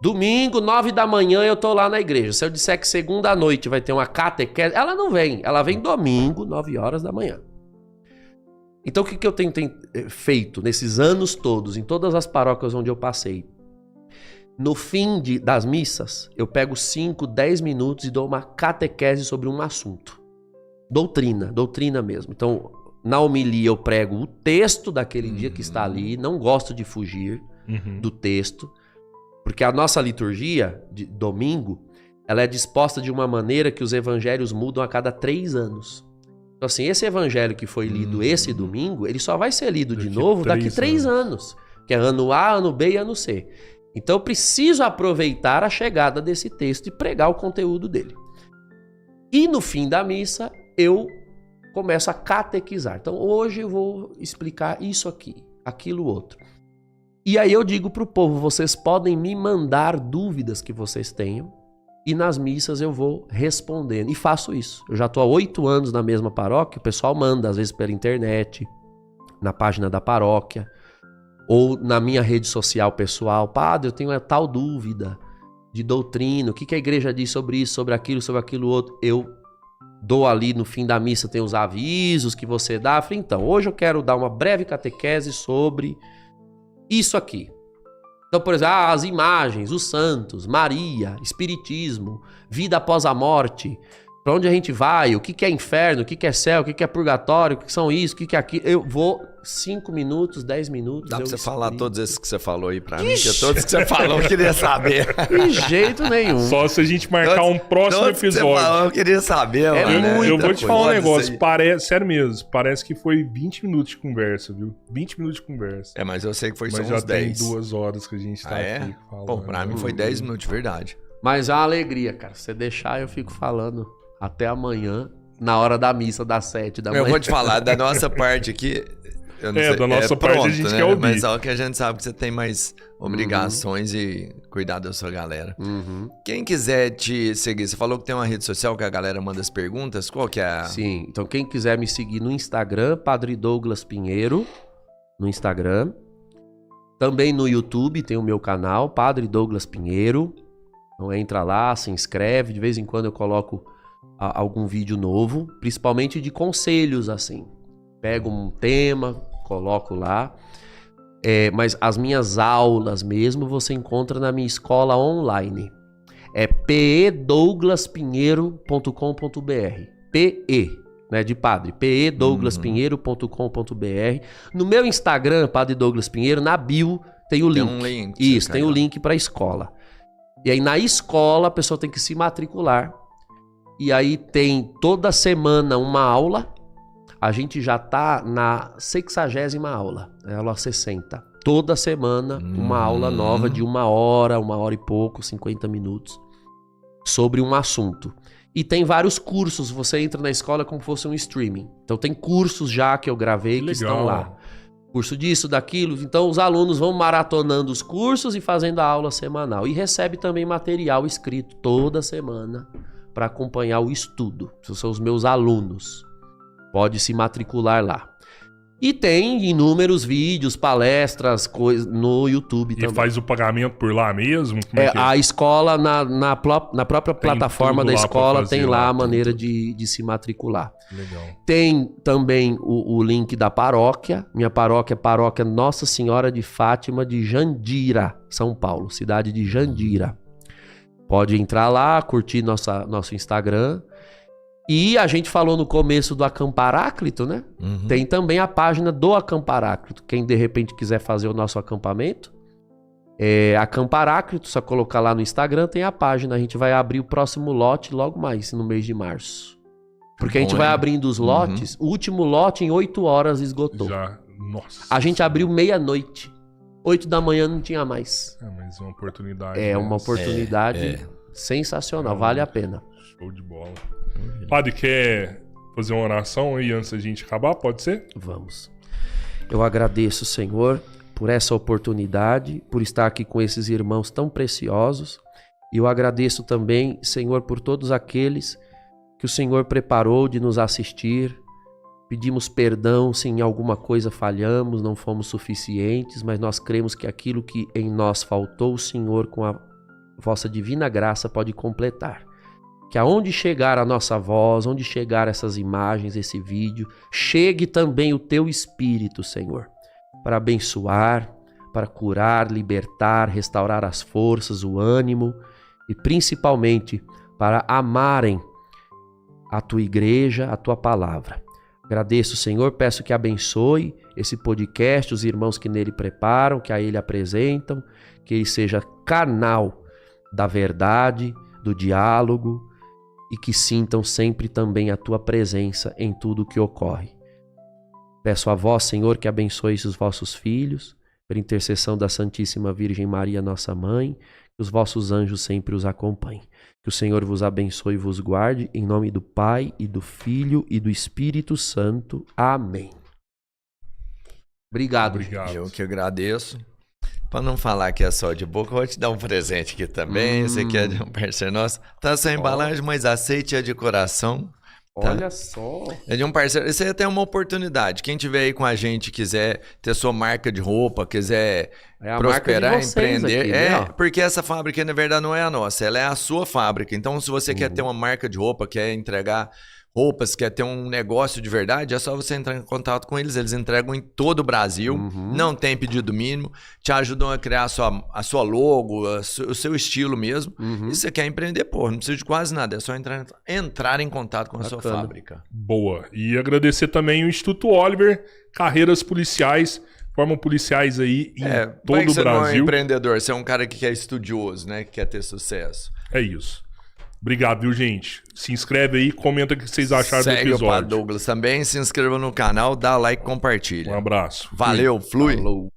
Domingo, 9 da manhã, eu tô lá na igreja. Se eu disser que segunda à noite vai ter uma catequese, ela não vem. Ela vem domingo, 9 horas da manhã. Então, o que eu tenho feito nesses anos todos, em todas as paróquias onde eu passei? No fim das missas, eu pego 5, 10 minutos e dou uma catequese sobre um assunto. Doutrina mesmo. Então, na homilia eu prego o texto daquele dia que está ali, não gosto de fugir do texto, porque a nossa liturgia de domingo, ela é disposta de uma maneira que os evangelhos mudam a cada 3 anos. Então assim, esse evangelho que foi lido esse domingo, ele só vai ser lido de novo daqui 3 anos. Que é ano A, ano B e ano C. Então eu preciso aproveitar a chegada desse texto e pregar o conteúdo dele. E no fim da missa, eu começo a catequizar. Então hoje eu vou explicar isso aqui, aquilo outro. E aí eu digo para o povo, vocês podem me mandar dúvidas que vocês tenham e nas missas eu vou respondendo. E faço isso. Eu já estou há 8 anos na mesma paróquia, o pessoal manda, às vezes pela internet, na página da paróquia, ou na minha rede social pessoal. Padre, eu tenho uma tal dúvida de doutrina, o que a igreja diz sobre isso, sobre aquilo outro. Eu dou ali no fim da missa, tem os avisos que você dá. Eu falei, então, hoje eu quero dar uma breve catequese sobre isso aqui. Então, por exemplo, as imagens, os santos, Maria, espiritismo, vida após a morte, para onde a gente vai, o que é inferno, o que é céu, o que é purgatório, o que são isso, o que é aquilo. Eu vou 5 minutos, 10 minutos. Dá pra você falar todos esses que você falou aí pra Ixi. mim? Que todos que você falou eu queria saber. De jeito nenhum. Só se a gente marcar um próximo Todos que você episódio. falou, eu queria saber, mano. Eu vou te falar um Pode negócio, ser. sério mesmo, parece que foi 20 minutos de conversa, viu? 20 minutos de conversa. É, mas eu sei que foi só Mas já uns tem 10. 2 horas que a gente tá aqui falando. Pô, pra mim foi 10 minutos, de verdade. Mas é uma alegria, cara. Se você deixar, eu fico falando até amanhã, na hora da missa, das 7 da manhã. Eu vou te falar, da nossa parte aqui... Eu não sei, da nossa parte a gente quer ouvir. Mas só que a gente sabe que você tem mais obrigações e cuidar da sua galera. Uhum. Quem quiser te seguir, você falou que tem uma rede social que a galera manda as perguntas, qual que é a... Sim, então quem quiser me seguir no Instagram, Padre Douglas Pinheiro, no Instagram. Também no YouTube tem o meu canal, Padre Douglas Pinheiro. Então entra lá, se inscreve, de vez em quando eu coloco algum vídeo novo, principalmente de conselhos, assim. Pego um tema, coloco lá. Mas as minhas aulas mesmo você encontra na minha escola online. É pedouglaspinheiro.com.br. PE, né, de padre. pedouglaspinheiro.com.br. No meu Instagram, Padre Douglas Pinheiro, na bio tem o link. Tem um link. Isso, tem o link para a escola. E aí na escola a pessoa tem que se matricular. E aí tem toda semana uma aula. A gente já tá na 60ª aula, aula 60. Toda semana uma aula nova de 1 hora, 1 hora e pouco, 50 minutos, sobre um assunto. E tem vários cursos, você entra na escola como se fosse um streaming. Então tem cursos já que eu gravei que estão lá. Curso disso, daquilo. Então os alunos vão maratonando os cursos e fazendo a aula semanal. E recebe também material escrito toda semana para acompanhar o estudo. Esses são os meus alunos. Pode se matricular lá. E tem inúmeros vídeos, palestras, coisas no YouTube também. E faz o pagamento por lá mesmo? Como é que é? A escola, na própria plataforma da escola, tem lá a maneira de se matricular. Legal. Tem também o link da paróquia. Minha paróquia é Paróquia Nossa Senhora de Fátima de Jandira, São Paulo, cidade de Jandira. Pode entrar lá, curtir nosso Instagram. E a gente falou no começo do Acamparáclito, né? Uhum. Tem também a página do Acamparáclito. Quem de repente quiser fazer o nosso acampamento, Acamparáclito, só colocar lá no Instagram, tem a página. A gente vai abrir o próximo lote logo mais, no mês de março. Porque a gente vai abrindo os lotes. O último lote em 8 horas esgotou. Já, nossa. A gente abriu meia-noite. 8 da manhã não tinha mais. Mas uma oportunidade. É uma oportunidade sensacional, vale a pena. Show de bola. Padre, quer fazer uma oração aí antes da gente acabar? Pode ser? Vamos. Eu agradeço, Senhor, por essa oportunidade, por estar aqui com esses irmãos tão preciosos. E eu agradeço também, Senhor, por todos aqueles que o Senhor preparou de nos assistir. Pedimos perdão se em alguma coisa falhamos, não fomos suficientes, mas nós cremos que aquilo que em nós faltou, o Senhor, com a vossa divina graça, pode completar. Que aonde chegar a nossa voz, onde chegar essas imagens, esse vídeo, chegue também o teu Espírito, Senhor, para abençoar, para curar, libertar, restaurar as forças, o ânimo e principalmente para amarem a tua igreja, a tua palavra. Agradeço, Senhor, peço que abençoe esse podcast, os irmãos que nele preparam, que a ele apresentam, que ele seja canal da verdade, do diálogo, e que sintam sempre também a tua presença em tudo o que ocorre. Peço a vós, Senhor, que abençoe os vossos filhos, pela intercessão da Santíssima Virgem Maria, nossa mãe, que os vossos anjos sempre os acompanhem. Que o Senhor vos abençoe e vos guarde, em nome do Pai, e do Filho, e do Espírito Santo. Amém. Obrigado. Eu que agradeço. Para não falar que é só de boca, eu vou te dar um presente aqui também. Esse aqui é de um parceiro nosso. Tá só embalagem, mas aceite é de coração. Tá? Olha só. É de um parceiro. Isso aí é até uma oportunidade. Quem tiver aí com a gente, quiser ter sua marca de roupa, quiser prosperar, empreender. Aqui, é, né? porque essa fábrica, na verdade, não é a nossa, ela é a sua fábrica. Então, se você quer ter uma marca de roupa, quer entregar roupas, quer ter um negócio de verdade, é só você entrar em contato com eles. Eles entregam em todo o Brasil, não tem pedido mínimo, te ajudam a criar a sua logo, o seu estilo mesmo. E se você quer empreender, pô, não precisa de quase nada, é só entrar em contato com a sua fábrica. Boa. E agradecer também o Instituto Oliver, carreiras policiais, formam policiais aí em todo o você não é um Brasil. empreendedor, você é um cara que é estudioso, né, que quer ter sucesso. É isso. Obrigado, viu, gente? Se inscreve aí, comenta o que vocês acharam do Segue o episódio. Padre Douglas também, se inscreva no canal, dá like e compartilha. Um abraço. Valeu, flui. Falou.